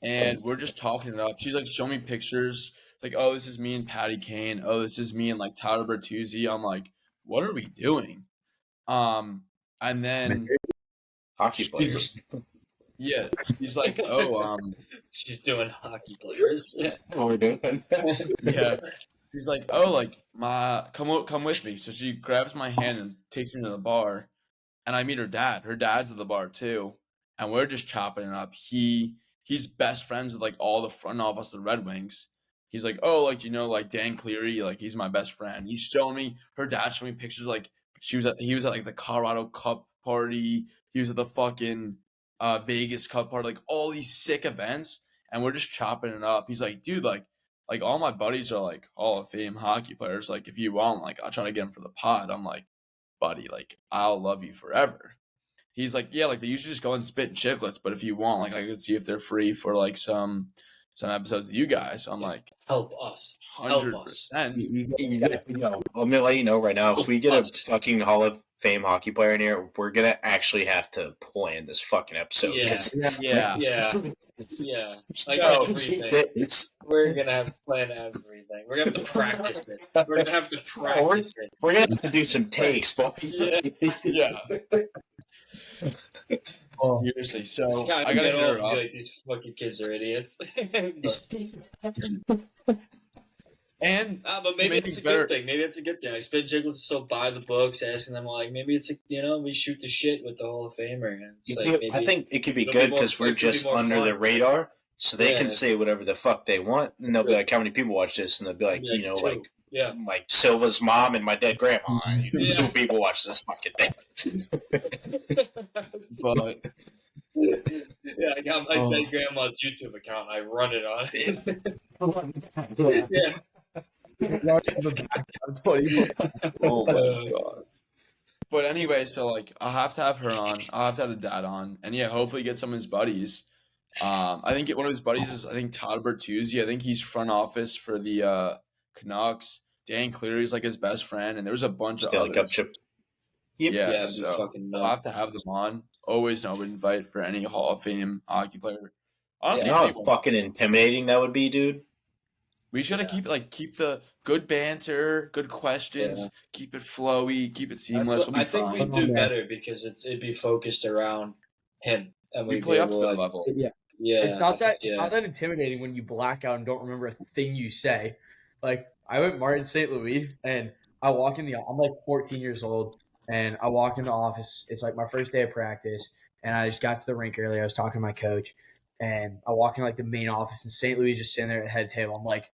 and we're just talking it up. She's like, show me pictures. Like, oh, this is me and Patty Kane. Oh, this is me and like Tyler Bertuzzi. I'm like, what are we doing? And then Hockey players. yeah, she's like, oh, She's doing hockey players. What we're doing. yeah. She's like, oh, like come with me. So she grabs my hand and takes me to the bar. and I meet her dad. Her dad's at the bar too, and we're just chopping it up. He's best friends with like all the front office of the Red Wings. He's like, oh, like like Dan Cleary, like he's my best friend. He's showing me her dad showing me pictures like he was at like the Colorado Cup party. He was at the fucking Vegas Cup party, like all these sick events, and we're just chopping it up. He's like, dude, like all my buddies are like Hall of Fame hockey players. Like if you want, like I'll try to get them for the pod. I'm like, buddy, like I'll love you forever. He's like, yeah, like they usually just go and spit chiclets, but if you want, like I could see if they're free for like some episodes with you guys. So I'm like, Help us. 100%. Let me let you know right now. If we get a Us. fucking Hall of Fame hockey player in here, we're gonna actually have to plan this fucking episode. Yeah. 'cause- Yeah. Yeah. Like No, everything. it's- We're gonna have to plan everything. We're gonna have to practice it. We're gonna have to practice it. we're gonna have to do some takes, boys. Yeah. Oh, Seriously. So Just gotta I gotta get hit off her and up. be like, these fucking kids are idiots. But maybe make it's things a better. good thing. Maybe it's a good thing. Like Spin Jiggles is so by the books, asking them like maybe it's we shoot the shit with the Hall of Famer. And it's You like, see, maybe I think it could be it'll be good more- because it we're could be just more under fun. the radar, so they Yeah. can say whatever the fuck they want, and they'll be like, "How many people watch this?" And they'll be like, Yeah, two. Yeah. like Silva's mom and my dead grandma. Yeah. 2 people watch this fucking thing. But Yeah, I got my Oh. dead grandma's YouTube account. I run it on it. Yeah. oh my god. But anyway, so like I'll have to have her on. I'll have to have the dad on, and yeah, hopefully get some of his buddies. I think one of his buddies is Todd Bertuzzi. I think he's front office for the Canucks. Dan Cleary's like his best friend, and there's a bunch of Stanley Cup others. chip. Yeah, Yeah, it'd be so fucking I'll nuts. have to have them on. Always an open invite for any Hall of Fame hockey player. Honestly, You know how anyone. fucking intimidating that would be, dude? We just gotta keep the good banter, good questions, keep it flowy, keep it seamless. We'll be I think fine. we'd do better because it'd be focused around him, and We we'd play be up to able the like, level. Yeah. Yeah, It's not that yeah. it's not that intimidating when you black out and don't remember a thing you say. Like I went Martin St. Louis and I walk in I'm like 14 years old and I walk in the office. It's like my first day of practice and I just got to the rink early. I was talking to my coach and I walk in like the main office and St. Louis is just sitting there at the head table. I'm like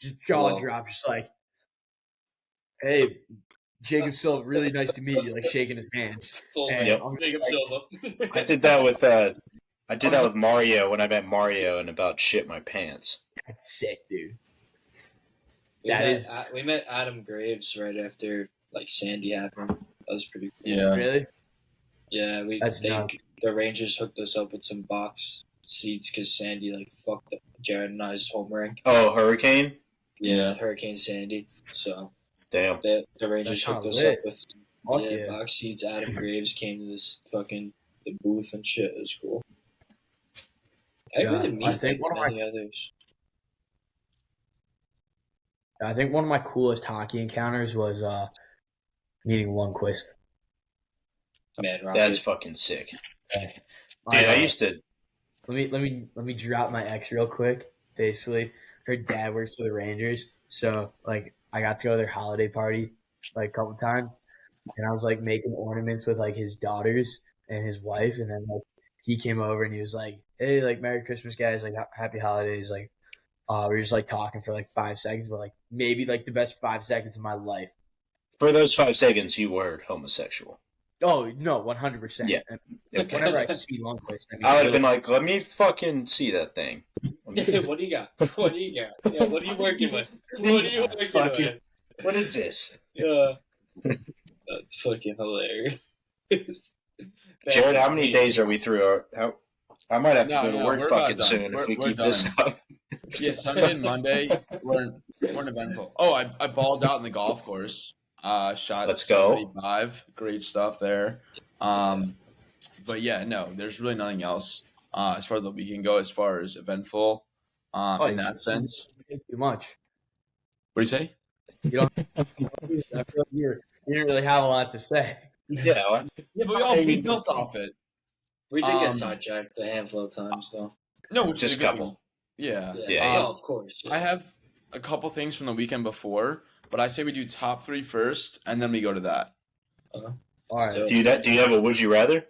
just jaw Whoa. drop, just like, hey, Jacob Silva, really nice to meet you, like shaking his hands. Full And Yep. I'm Jacob like, Silva. I did that with Mario when I met Mario and about shit my pants. that's sick, dude. We met Adam Graves right after like Sandy happened. That was pretty cool. Yeah. Really? Yeah, That's nuts. the Rangers hooked us up with some box seats because Sandy like fucked up Jared and I's home rink. Oh, Hurricane? Yeah. Hurricane Sandy. So Damn. the Rangers That's hooked us lit. up with Fuck yeah. box seats. Adam Graves came to this fucking the booth and shit. It was cool. I Yeah, really meet I think one of my- many others. I think one of my coolest hockey encounters was meeting Lundqvist. Man, Rocket. That's fucking sick. Dude, I I used to. let me drop my ex real quick. Basically, her dad works for the Rangers, so like I got to go to their holiday party like a couple times, and I was like making ornaments with like his daughters and his wife, and then like he came over and he was like, "Hey, like Merry Christmas, guys! Like Happy Holidays!" Like we were just like talking for like 5 seconds, but like maybe like the best 5 seconds of my life. For those 5 seconds, you were homosexual. Oh no, 100%. Yeah. And Okay. whenever I see Lundqvist, I mean, I would have been like, let me fucking see that thing. What do you got? What do you got? Yeah, what are you working with? What are you working Fucking- with? What is this? Yeah. That's fucking hilarious. Jared, how many days are we through? I might have to go to No, work we're about fucking done. soon if we We're keep this up. Yeah, Sunday and Monday we're in eventful. Oh, I balled out in the golf course. Shot Let's go. 75. Great stuff there. But yeah, no, there's really nothing else as far as the weekend go as far as eventful in that sense. Too much. What do you say? I feel like you didn't really have a lot to say. Yeah. Yeah, but we built off it. We did Um, get sidetracked a handful of times, though. No, which Just is a a good couple. one. Yeah. Yeah, Oh, of course. I have a couple things from the weekend before, but I say we do top 3 first, and then we go to that. All right. Do you have a would you rather?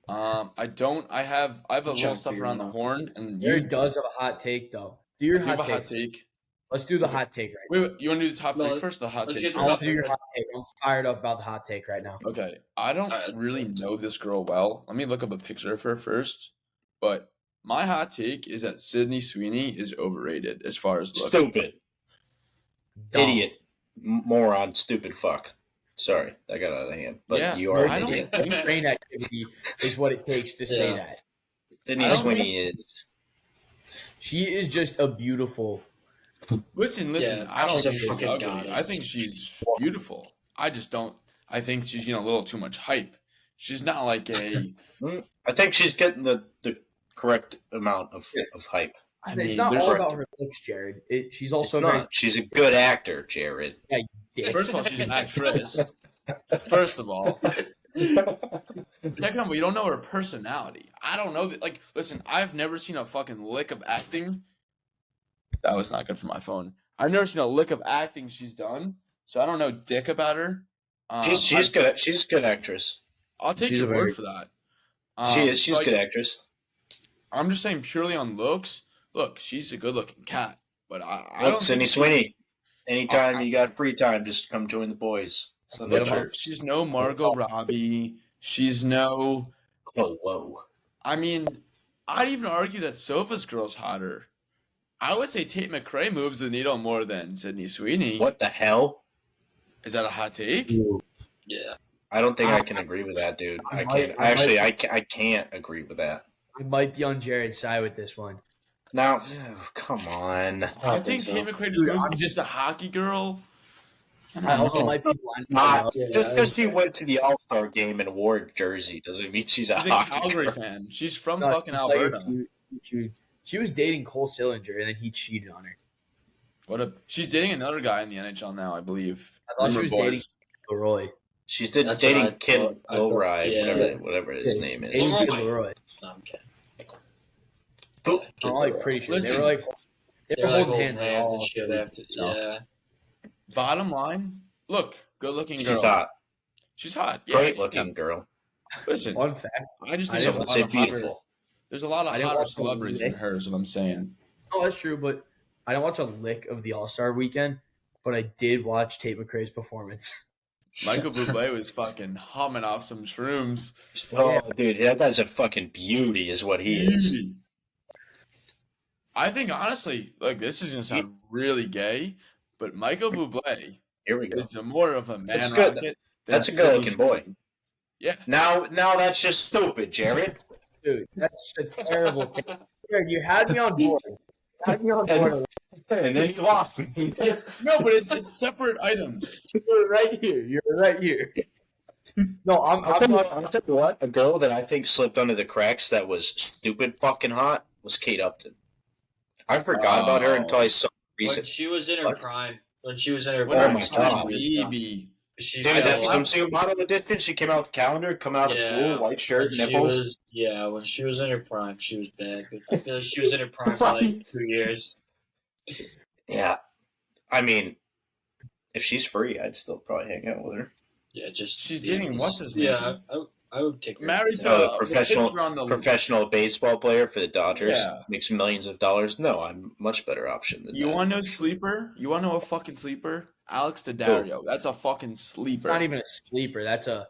I don't. I have a little Jump stuff for around your the mouth. horn, and Jared you does have a hot take though. Do your you have hot a hot take. take. Let's do the Okay. hot take right Wait, you want to do the top No, three first? The hot let's take get the now. I first. want to do your top hot take. I'm fired up about the hot take right now. Okay, I don't Alright, let's really go. know this girl well. Let me look up a picture of her first. But my hot take is that Sydney Sweeney is overrated as far as looks. Stupid. Dumb. Idiot. Moron. Stupid fuck. Sorry, that got out of hand. But Yeah, you are I an don't idiot. think- Brain activity is what it takes to say Yeah. that. Sydney I don't Sweeney is. She is just a beautiful. Listen. Yeah, I don't she's a think she's fucking ugly. goddess. I think she's beautiful. I just don't. I think she's a little too much hype. She's not like a. I think she's getting the correct amount of hype. I it's mean, not there's all like- about her looks, Jared. She's It's also very not. She's a good actor, Jared. dick. First of all, she's an actress. First of all. Second of all, you don't know her personality. I don't know that. Like, listen, I've never seen a fucking lick of acting. That was not good for my phone. I've never seen a lick of acting she's done, so I don't know dick about her. She's good. She's a good actress. I'll take She's your a very- word for that. She is. She's so a good actress. I'm just saying purely on looks. Look, she's a good-looking cat, but I Look, don't. Sydney think Sweeney. Anytime I- you got free time, just come join the boys. Sunday Look, church. she's no Margot Robbie. She's no. Oh, whoa. I mean, I'd even argue that Sofa's girl's hotter. I would say Tate McRae moves the needle more than Sydney Sweeney. What the hell? Is that a hot take? Yeah. I don't think I can agree with that, dude. I I might- can't. I Actually, might- I can't agree with that. I might be on Jared's side with this one. Now, come on. I think so. Tate McRae just Dude, moves I'm to just a hockey girl. I also know. might be blind. Not Yeah, just I- because she went to the All Star game and wore a jersey doesn't mean she's a She's a hockey Calgary girl. fan. She's from No, fucking it's like Alberta. she was dating Cole Sillinger and then he cheated on her. She's dating another guy in the NHL now, I believe. I thought she Remember, was dating boys? Leroy. She's That's what dating I Kid thought. I thought- Lowry, yeah. whatever his name is. Dating Oh Kid my- Leroy. No, I'm kidding. I'm like pretty sure Listen, they were They're like holding holding hands, hands all and shit after. so. Yeah. Bottom line, look, good-looking girl. She's hot, She's hot. Yeah, great looking yeah. girl. Listen, Fun fact. I just I think Some there's would a say lot of hotter. beautiful. There's a lot of I didn't hotter watch the celebrities than lick. her. Is what I'm saying. Oh, that's true, but I didn't watch a lick of the All Star weekend, but I did watch Tate McRae's performance. Michael Bublé was fucking humming off some shrooms. Oh, dude, that guy's a fucking beauty, is what he is. I think honestly, like this is gonna sound really gay, but Michael Bublé Here we go. is more of a man That's good. rocket. than That's a Sydney good-looking boy. Sweeney. Yeah. Now that's just stupid, Jared. Dude, that's a terrible thing. Jared, you had me on board. You had me on board. And then he lost me. No, but it's separate items. You're right here. You're right here. No, I'm I'll tell talking. you what. A girl that I think slipped under the cracks that was stupid fucking hot was Kate Upton. I forgot about her until I saw When recent. she was in her prime. When she was in her When Oh prime. my she God. was baby. She Dude, fell that off. swimsuit model edition, she came out with the calendar, come out of the pool, white shirt, When she nipples. was, yeah, when she was in her prime, she was bad. But I feel like she was in her prime for like 2 years. Yeah. I mean, if she's free, I'd still probably hang out with her. Yeah, just She's these- dating what's his name? Yeah, I would take her. Married to Oh, the professional- picture on the Professional baseball player for the Dodgers, Yeah. makes millions of dollars. No, I'm a much better option than You that. want to know sleeper? You want to know a fucking sleeper? Alex Daddario. That's a fucking It's sleeper. not even a sleeper. That's a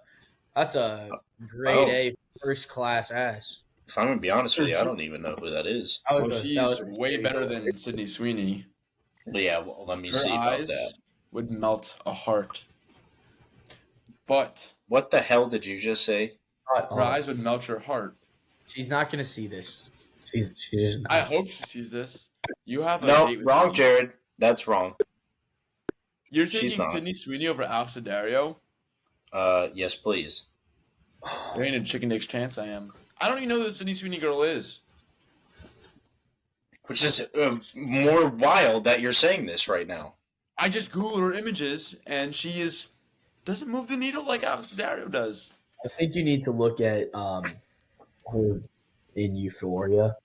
grade A first class ass. If I'm gonna be honest with you, I don't even know who that is. That Well, was a- she's that was a way mistake. better than Sydney Sweeney. But yeah, well, let me Her see about eyes that. would melt a heart. But What the hell did you just say? her eyes would melt your heart. She's not gonna see this. She's just not. I hope she sees this. You have a No, date with wrong, me. Jared. That's wrong. You're She's taking not. Sydney Sweeney over Alex Daddario? Yes, please. There ain't a chicken dick's chance I am. I don't even know who the Sydney Sweeney girl is. Which is more wild that you're saying this right now. I just Googled her images, and she doesn't move the needle like Alex Daddario does. I think you need to look at her in Euphoria.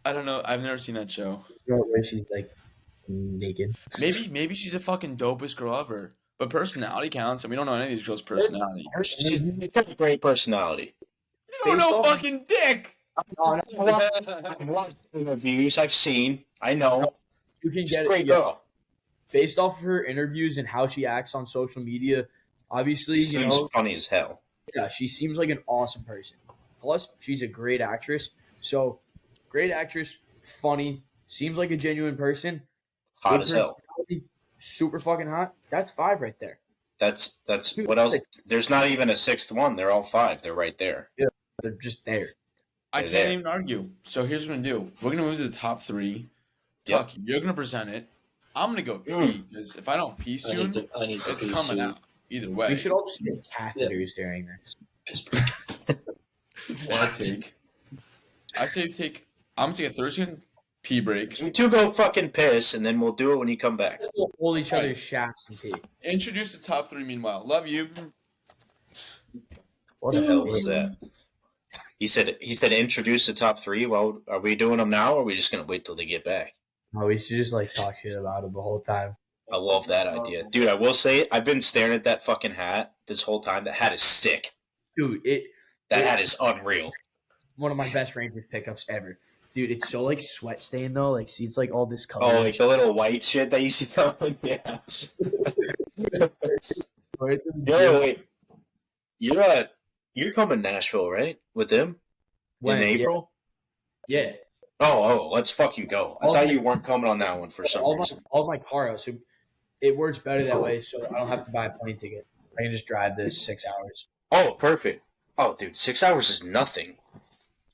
I don't know. I've never seen that show. It's not where she's like naked. Maybe she's a fucking dopest girl ever. but personality counts, and we don't know any of these girls' personality. She's got a great personality. You don't know fucking dick. Interviews I've seen. I know. You can She's get a great it girl. based off of her interviews and how she acts on social media. Obviously, She seems funny as hell. yeah, she seems like an awesome person. Plus, she's a great actress. So, great actress, funny, seems like a genuine person. Hot good as hell. personality, super fucking hot. That's 5 right there. That's Dude, what else? There's not even a sixth one. They're all 5. They're right there. They're just there. I They're can't there. even argue. So here's what we're gonna do. We're gonna move to the top 3. Yep. Tuck, you're gonna present it. I'm gonna go pee because if I don't pee soon, I need to it's pee coming soon. out. Either way. We should all just get catheters during this. One take. I say take. I'm gonna take a 30-second pee break. You two go fucking piss, and then we'll do it when you come back. We'll hold each other's shafts and pee. Introduce the top 3. Meanwhile, love you. What the hell was that? He said introduce the top 3. Well, are we doing them now, or are we just gonna wait till they get back? Oh, we should just talk shit about them the whole time. I love that idea, dude. I will say I've been staring at that fucking hat this whole time. That hat is sick. Dude, That hat is unreal. one of my best Rangers pickups ever. Dude, it's so sweat stained though. See, it's all discolored. Oh, like the little white shit that you see coming. Yeah. Yo, wait. You're coming to Nashville, right? With them When? in April? Yeah. Oh, let's fucking go. I thought you weren't coming on that one for some reason. All my car out, so it works better that way. So I don't have to buy a plane ticket. I can just drive this 6 hours. Oh, perfect. Oh, dude, 6 hours is nothing.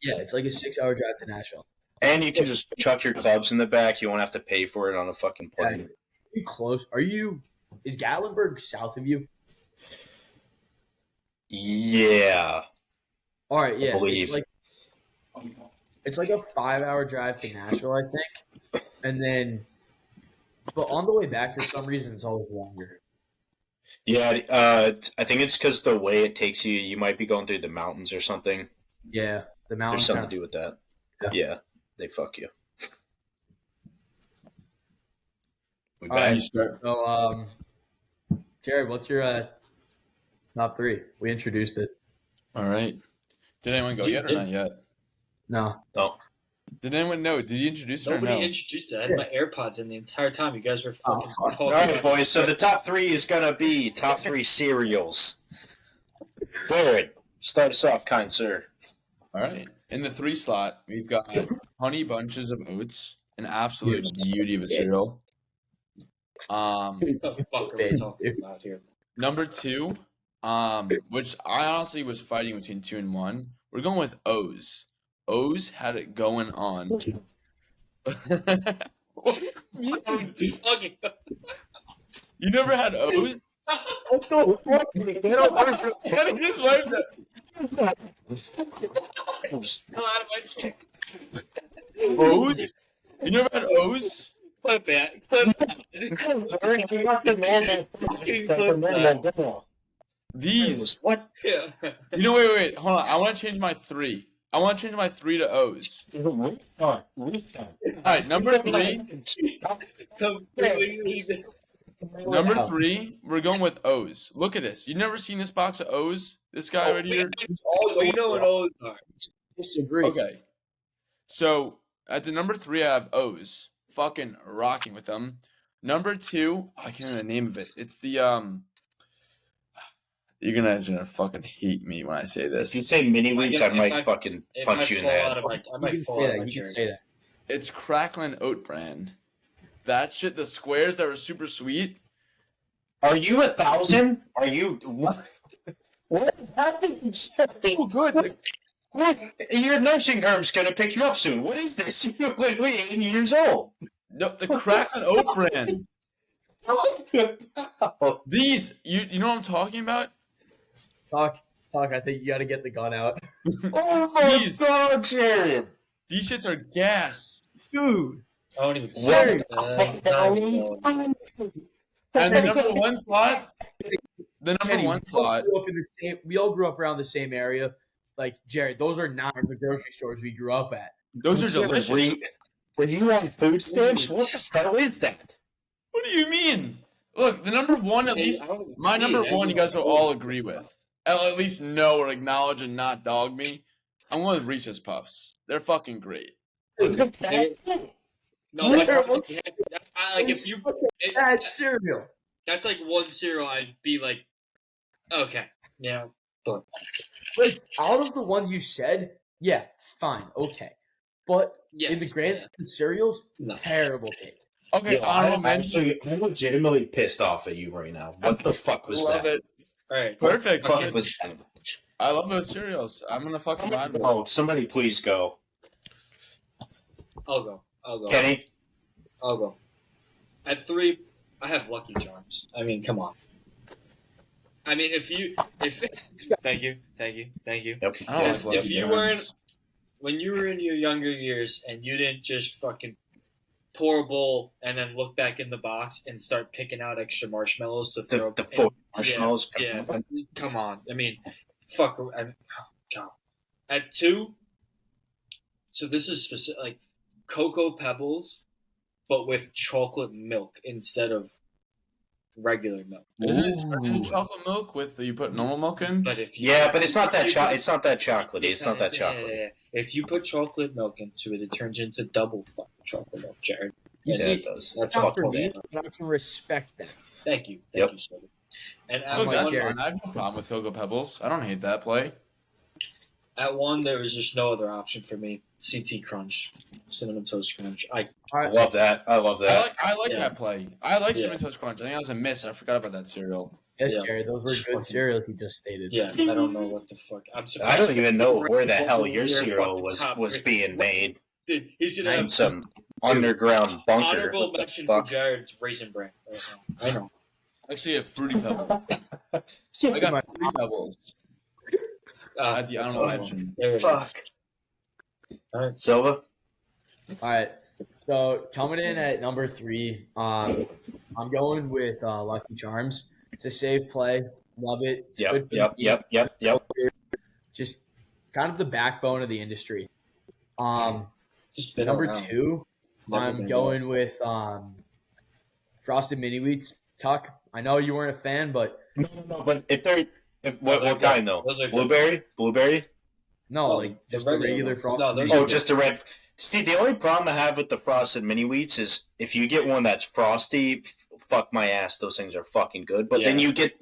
Yeah, it's like a 6-hour drive to Nashville. And you can just chuck your clubs in the back. You won't have to pay for it on a fucking plane. Are you close? Is Gatlinburg south of you? Yeah. All right, yeah. believe. It's like a 5-hour drive to Nashville, I think. And then, but on the way back, for some reason, it's always longer. Yeah, I think it's because the way it takes you, you might be going through the mountains or something. Yeah, the There's mountains. something to do with that. Yeah, they fuck you. We All back? right. So, Jared, what's your top 3? We introduced it. All right. Did anyone go yet or not yet? No. No. Did anyone know? Did you introduce it or Nobody no? introduced it. I had my AirPods in the entire time. You guys were fucking Oh, talking. All right, boys. So the top 3 is gonna be top 3 cereals. Jared, start us off, kind sir. All right. In the 3 slot, we've got Honey Bunches of Oats, an absolute beauty of a cereal. What the fuck are we talking about here? Number 2, which I honestly was fighting between 2 and 1. We're going with O's. O's had it going on. You never had O's? What the fuck? Come out of my chair. O's? You never had O's? Clip it. Clip it. These. What? Yeah. You know, wait. Hold on. I want to change my 3. I want to change my 3 to O's. All right, number 3. Number 3, we're going with O's. Look at this. You never seen this box of O's? This guy right here? We know what O's are. Disagree. Okay. So, at the number 3, I have O's. Fucking rocking with them. Number 2, I can't remember the name of it. It's the, You guys are gonna fucking hate me when I say this. If you say mini wheats, I might fucking punch you in the head. You can say that. You can say that. It's Cracklin Oat Brand. That shit, the squares that were super sweet. Are you 1,000? Are you what? What is happening? Oh, good. What? Your nursing home's gonna pick you up soon. What is this? You're literally 80 years old. No, the Cracklin Oat Brand. These, you know what I'm talking about? Talk. I think you got to get the gun out. Oh my These. god, Jared! These shits are gas. Dude. I don't even And the number 1 slot, Kenny, we all grew up around the same area. Like, Jared, those are not the grocery stores we grew up at. those are delicious. Were you on food stamps? What the hell is that? What do you mean? Look, the number one, at See, least I don't even my see number it. one, you guys will Everyone- all agree with. At least know or acknowledge and not dog me. I'm one with Reese's Puffs. They're fucking great. Okay. No, but like if you, Bad cereal. that's like one cereal, I'd be like, okay, yeah, but Like out of the ones you said, yeah, fine, okay. But yes, in the grand yeah. scheme of cereals, No. terrible take. Okay, Yo, honorable mention. I'm legitimately pissed off at you right now. What the fuck was Love that? it. All right, Perfect. What the fuck was that? I love those cereals. I'm gonna fucking ride with it. Oh, somebody please go. I'll go. Kenny? I'll go. At 3, I have Lucky Charms. I mean, come on. I mean, if thank you. Yep. I don't If- like if Lucky you Charms. weren't- When you were in your younger years and you didn't just fucking pour a bowl and then look back in the box and start picking out extra marshmallows to throw The 4 in- marshmallows. Yeah, come on. I mean, fuck. Oh God. At 2, so this is specific, like Cocoa Pebbles, but with chocolate milk instead of regular milk. Isn't it chocolate milk with you put normal milk in? But if you, Yeah, but it's not that if you put- it's not that chocolatey. It's not that yeah, chocolatey. yeah. If you put chocolate milk into it, it turns into double fucking chocolate milk, Jared. You Yeah, see, it does. That's not for fucking me, bad. but I can respect that. Thank you, Yep. Soda. And I'm Look, like that's Jared. fine. I have no problem with Cocoa Pebbles. I don't hate that play. at 1, there was just no other option for me. CT Crunch, Cinnamon Toast Crunch. I love that. I love that. I like Yeah. that play. I like Yeah. Cinnamon Toast Crunch. I think that was a miss. I forgot about that cereal. Yes, Yeah. Jared, those were Fucking- good cereals you just stated. Yeah, I don't know what the fuck. I'm I surprised. don't even know where the hell Your your cereal fucking was top was three. being made Dude, he's gonna in have some underground bunker. honorable What the mention for fuck? Jared's Raisin Bran. I know. Actually, a Fruity Pebble. I got Fruity Pebbles at the honorable mention. There we go. Fuck. Silva? All right. So coming in at number 3, I'm going with Lucky Charms. It's a safe play. Love it. It's good for the Yep. Just kind of the backbone of the industry. Just been Number around. 2, Never I'm been going with Frosted Mini Wheats. Tuck, I know you weren't a fan, but No. But what they're kind good. though? Those are good. Blueberry? no, Oh, like the just the regular ones. Frosted No, those Mini are Oh, Wheats. just the red. See, the only problem I have with the frosted mini wheats is if you get one that's frosty, fuck my ass, those things are fucking good. But then you get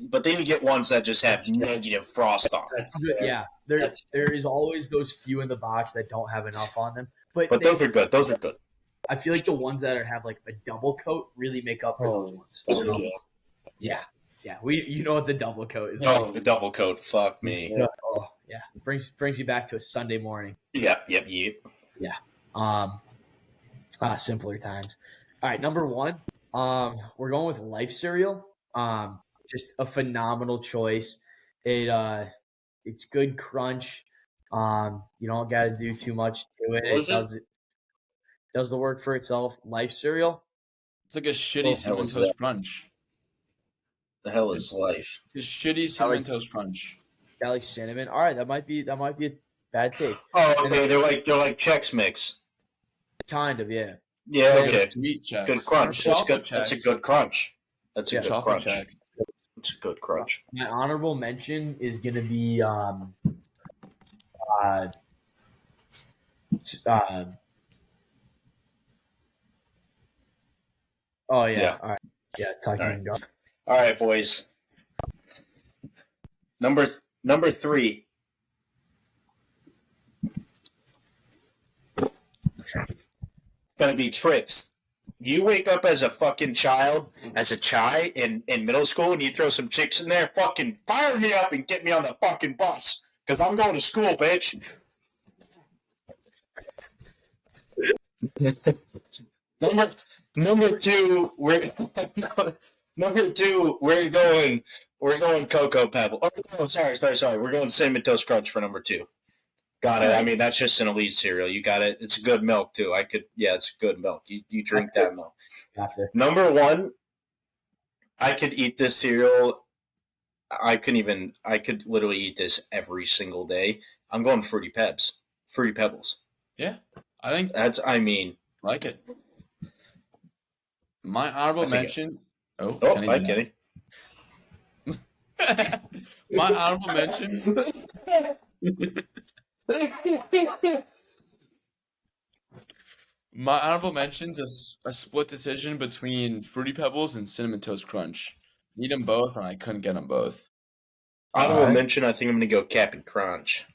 ones that just have negative frost on. That's Yeah, there That's- is always those few in the box that don't have enough on them. But Those are good. Those are good. I feel like the ones that have like a double coat really make up for those ones. So, yeah, you know what the double coat is. Oh, the double coat. Fuck me. Oh, yeah, brings you back to a Sunday morning. Yep. Simpler times. All right, number 1, we're going with Life cereal. Just a phenomenal choice. It's good crunch. You don't got to do too much to it. What is It does the work for itself. Life cereal. It's like a shitty Well, Cinnamon was Toast that? Crunch. The hell is life? It's shitty Cinnamon Toast Crunch. Got like cinnamon. All right, that might be a bad take. Oh, okay. They're like Chex Mix. Kind of, yeah. Yeah. It's like Okay. a sweet Chex. Good crunch. That's Chocolate good. That's a Chex. good crunch. That's a Yeah, good Chocolate crunch. Chex. It's a good crunch. My honorable mention is gonna be oh yeah. Yeah. All right. Yeah, talking All right. go. All right, boys. Number 3. It's gonna be tricks. You wake up as a fucking child, as a chai in middle school, and you throw some chicks in there. Fucking fire me up and get me on the fucking bus, cause I'm going to school, bitch. Number 2, we're going Cocoa Pebble. Oh, sorry. We're going Cinnamon Toast Crunch for number 2. Got it. I mean, that's just an elite cereal. You got it. It's good milk too. It's good milk. You drink that milk. After. Number 1, I could eat this cereal. I could literally eat this every single day. I'm going Fruity Pebbles. Yeah, I think I mean, like it. My honorable I think mention Oh, Kenny's hi, in. Kenny. My honorable mention. My honorable mention's a split decision between Fruity Pebbles and Cinnamon Toast Crunch. Need them both, and I couldn't get them both. Honorable Alright. mention, I think I'm going to go Cap'n Crunch.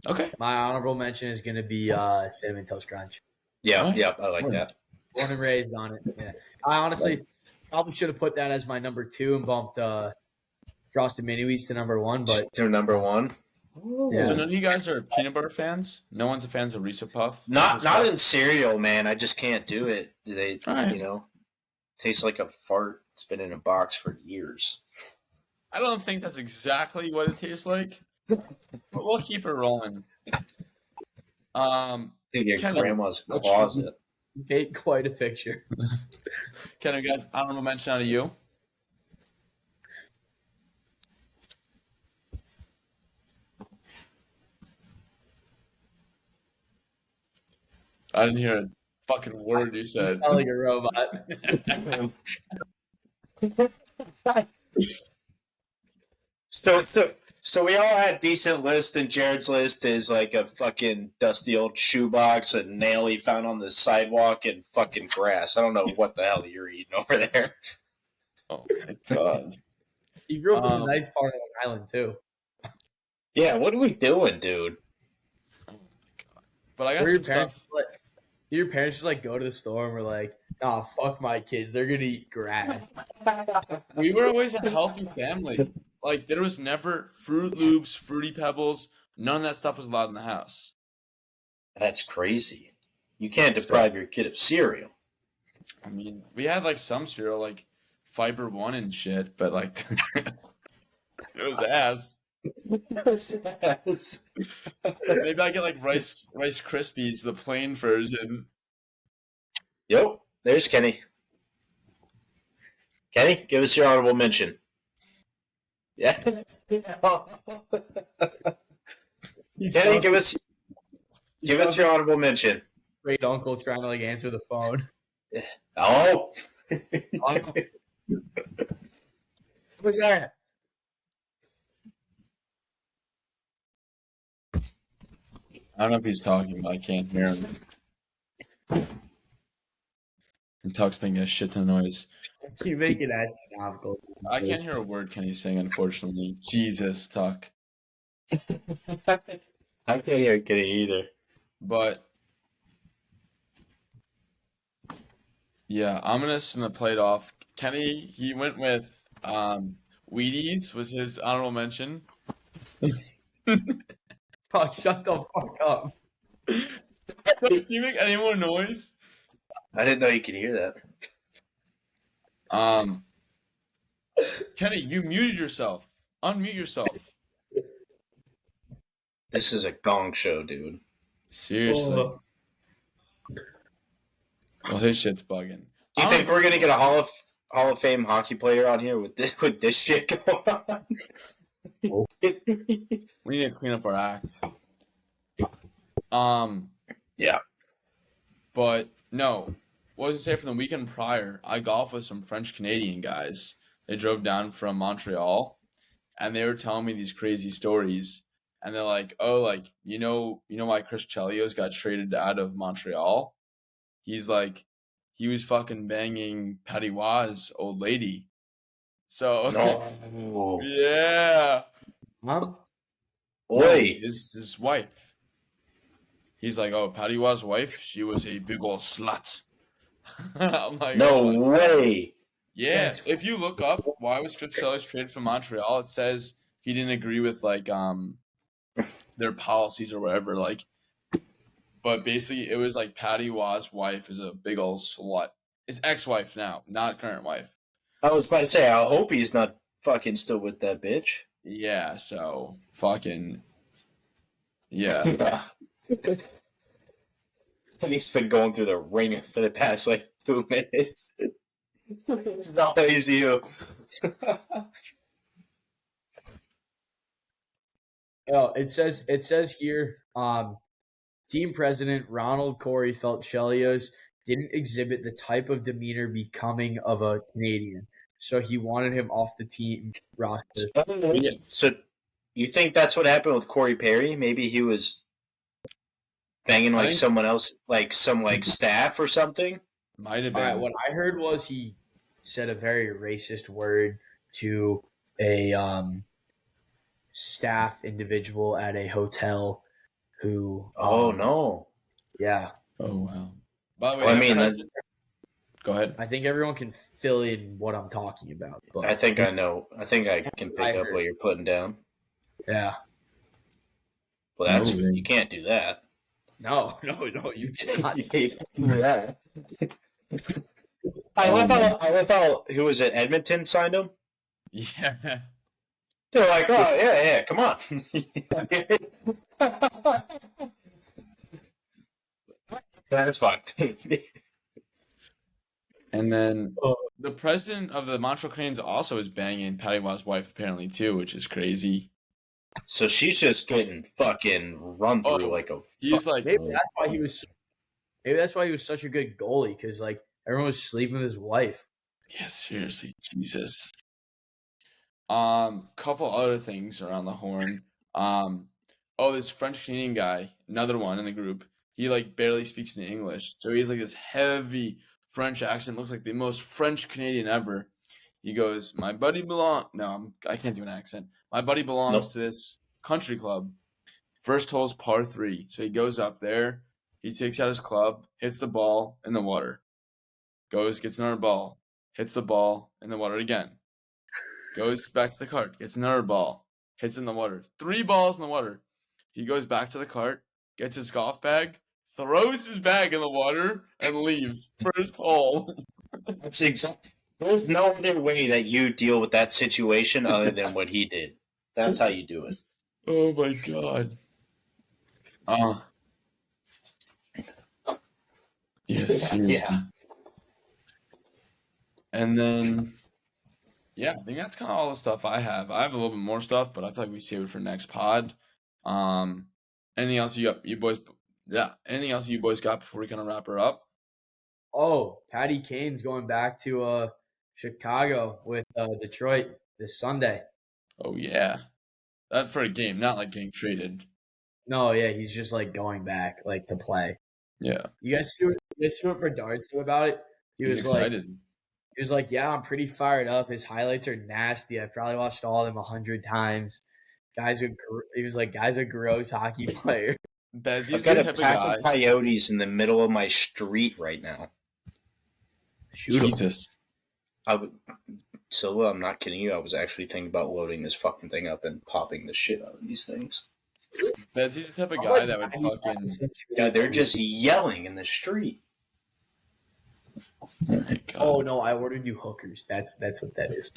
Okay. My honorable mention is going to be Cinnamon Toast Crunch. Yeah, Alright. yeah, I like that. Born and raised on it. Yeah. I honestly probably should have put that as my number 2 and bumped Frosted Mini Wheats to number 1, but To number 1. Yeah. So none of you guys are peanut butter fans? No one's a fan of Reese's Puff? Not Reese's Puff? in cereal, man. I just can't do it. They, Alright. you know, taste like a fart. It's been in a box for years. I don't think that's exactly what it tastes like. But we'll keep it rolling. I think your Kenny, grandma's what's closet. paint quite a picture. Can I get honorable mention out of you? I didn't hear a fucking word you You said. sound like a robot. So we all had decent lists, and Jared's list is like a fucking dusty old shoebox, a nail he found on the sidewalk, and fucking grass. I don't know what the hell you're eating over there. Oh my god. He grew up in a Um, nice part of Long Island too. Yeah, what are we doing, dude? But I got Were some stuff. Your parents just like go to the store and were like, "Nah, fuck my kids. They're gonna eat grass." We were always a healthy family. Like there was never Fruit Loops, Fruity Pebbles. None of that stuff was allowed in the house. That's crazy. You can't deprive your kid of cereal. I mean, we had like some cereal, like Fiber One and shit, but like it was ass. Maybe I get like Rice Krispies, the plain version. Yep, there's Kenny. Kenny, give us your honorable mention. Yeah. Kenny, give us your honorable mention. Great uncle trying to like answer the phone. Oh. What's that? I don't know if he's talking, but I can't hear him. And Tuck's making a shit ton of noise. You make it astronomical. I can't hear a word Kenny's saying, unfortunately. Jesus, Tuck. I can't hear Kenny either. But yeah, I'm gonna play it off. Kenny, he went with Wheaties was his honorable mention. Oh, shut the fuck up. Can you make any more noise? I didn't know you could hear that. Kenny, you muted yourself. Unmute yourself. This is a gong show, dude. Seriously. Oh. Well, his shit's bugging. You think we're gonna get a Hall of Fame hockey player on here with this shit going on? We need to clean up our act. Yeah. But no. What was I say from the weekend prior? I golfed with some French Canadian guys. They drove down from Montreal, and they were telling me these crazy stories. And they're like, "Oh, like you know why Chris Chelios got traded out of Montreal? He's like, he was fucking banging Patty Wah's old lady. So No. yeah, Huh? Oi. his wife. He's like, oh, Patty Wah's wife, she was a big old slut. I'm like, No oh, way. yeah. That's- If you look up why was Chris Chelios traded from Montreal, it says he didn't agree with like their policies or whatever. Like, but basically, it was like Patty Wah's wife is a big old slut. His ex-wife now, not current wife. I was about to say, I hope he's not fucking still with that bitch. Yeah, so fucking yeah. And he's been going through the ringer for the past like 2 minutes. It's all thanks to you. Oh, it says here, team president Ronald Corey felt Chelios didn't exhibit the type of demeanor becoming of a Canadian. so he wanted him off the team roster. Yeah. So you think that's what happened with Corey Perry? Maybe he was banging like someone else, like some like staff or something? Might have All right, been. what I heard was he said a very racist word to a staff individual at a hotel who. Oh, no. Yeah. Oh, wow. By the way, Well, I that mean, president- go ahead. I think everyone can fill in what I'm talking about. But I think I know. I think I can I pick up heard. what you're putting down. Yeah. Well, that's No way. you can't do that. No, you cannot. You can't do that. I love how who was it? Edmonton signed him. Yeah. They're like, oh yeah, come on. That's fucked. And then Oh. the president of the Montreal Canadiens also is banging Patty Waugh's wife apparently too, which is crazy. So she's just getting fucking run through like a. He's like, Maybe that's why he was. Maybe that's why he was such a good goalie, because like everyone was sleeping with his wife. yeah, seriously, Jesus. Couple other things around the horn. This French Canadian guy, another one in the group. He like barely speaks in English, so he's like this heavy French accent. Looks like the most French Canadian ever. He goes, "My buddy I can't do an accent. My buddy belongs Nope. to this country club. First hole's par 3, so he goes up there. He takes out his club, hits the ball in the water. Goes, gets another ball, hits the ball in the water again. Goes back to the cart, gets another ball, hits in the water. 3 balls in the water. He goes back to the cart, gets his golf bag, throws his bag in the water, and leaves. First hole. That's exactly. There's no other way that you deal with that situation other than what he did. That's how you do it. Oh my god. Yes, seriously. Yeah. And then, yeah, I think that's kind of all the stuff I have. I have a little bit more stuff, but I feel like we save it for next pod. Anything else you boys? Yeah, anything else you boys got before we kind of wrap her up? Oh, Patty Kane's going back to Chicago with Detroit this Sunday. Oh yeah, that for a game, not like getting traded. No, yeah, he's just like going back like to play. Yeah, You guys see what Bedard said about it? he's excited. He was like, yeah, I'm pretty fired up. His highlights are nasty. I've probably watched all of them 100 times. He was like, guy's a gross hockey player. Bezzy's I've got the a type of pack guy. of coyotes in the middle of my street right now. Shoot him. Jesus. Silva, I'm not kidding you. I was actually thinking about loading this fucking thing up and popping the shit out of these things. Bezzy's the type of guy that would fucking. Dude, they're just yelling in the street. Oh my god. Oh no, I ordered you hookers. That's what that is.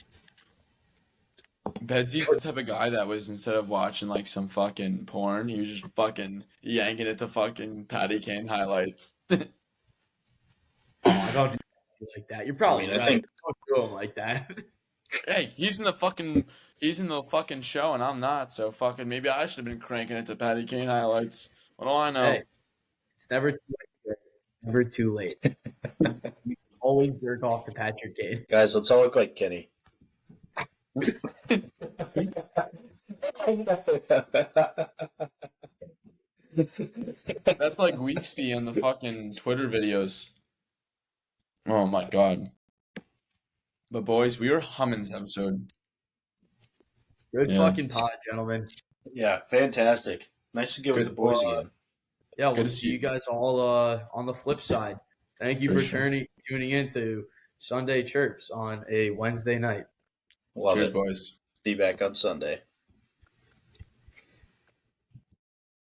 Bedsy's the type of guy that was, instead of watching like some fucking porn, he was just fucking yanking it to fucking Patty Kane highlights. Oh, I don't do shit like that. You're probably I right. think- Don't do him like that. Hey, he's in the fucking show and I'm not, so fucking maybe I should have been cranking it to Patty Kane highlights. What do I know? Hey, it's never too late. Never too late. You always jerk off to Patrick Kane. Guys, let's all look like Kenny. That's like we see in the fucking Twitter videos. Oh my god. But boys, we were humming this episode. Good Yeah. fucking pod, gentlemen. Yeah, fantastic. Nice to get with Good the boys again. Yeah, we'll Good to see see you guys all on the flip side. Thank you For for sure. tuning in to Sunday Chirps on a Wednesday night. Love Cheers, it. boys. Be back on Sunday.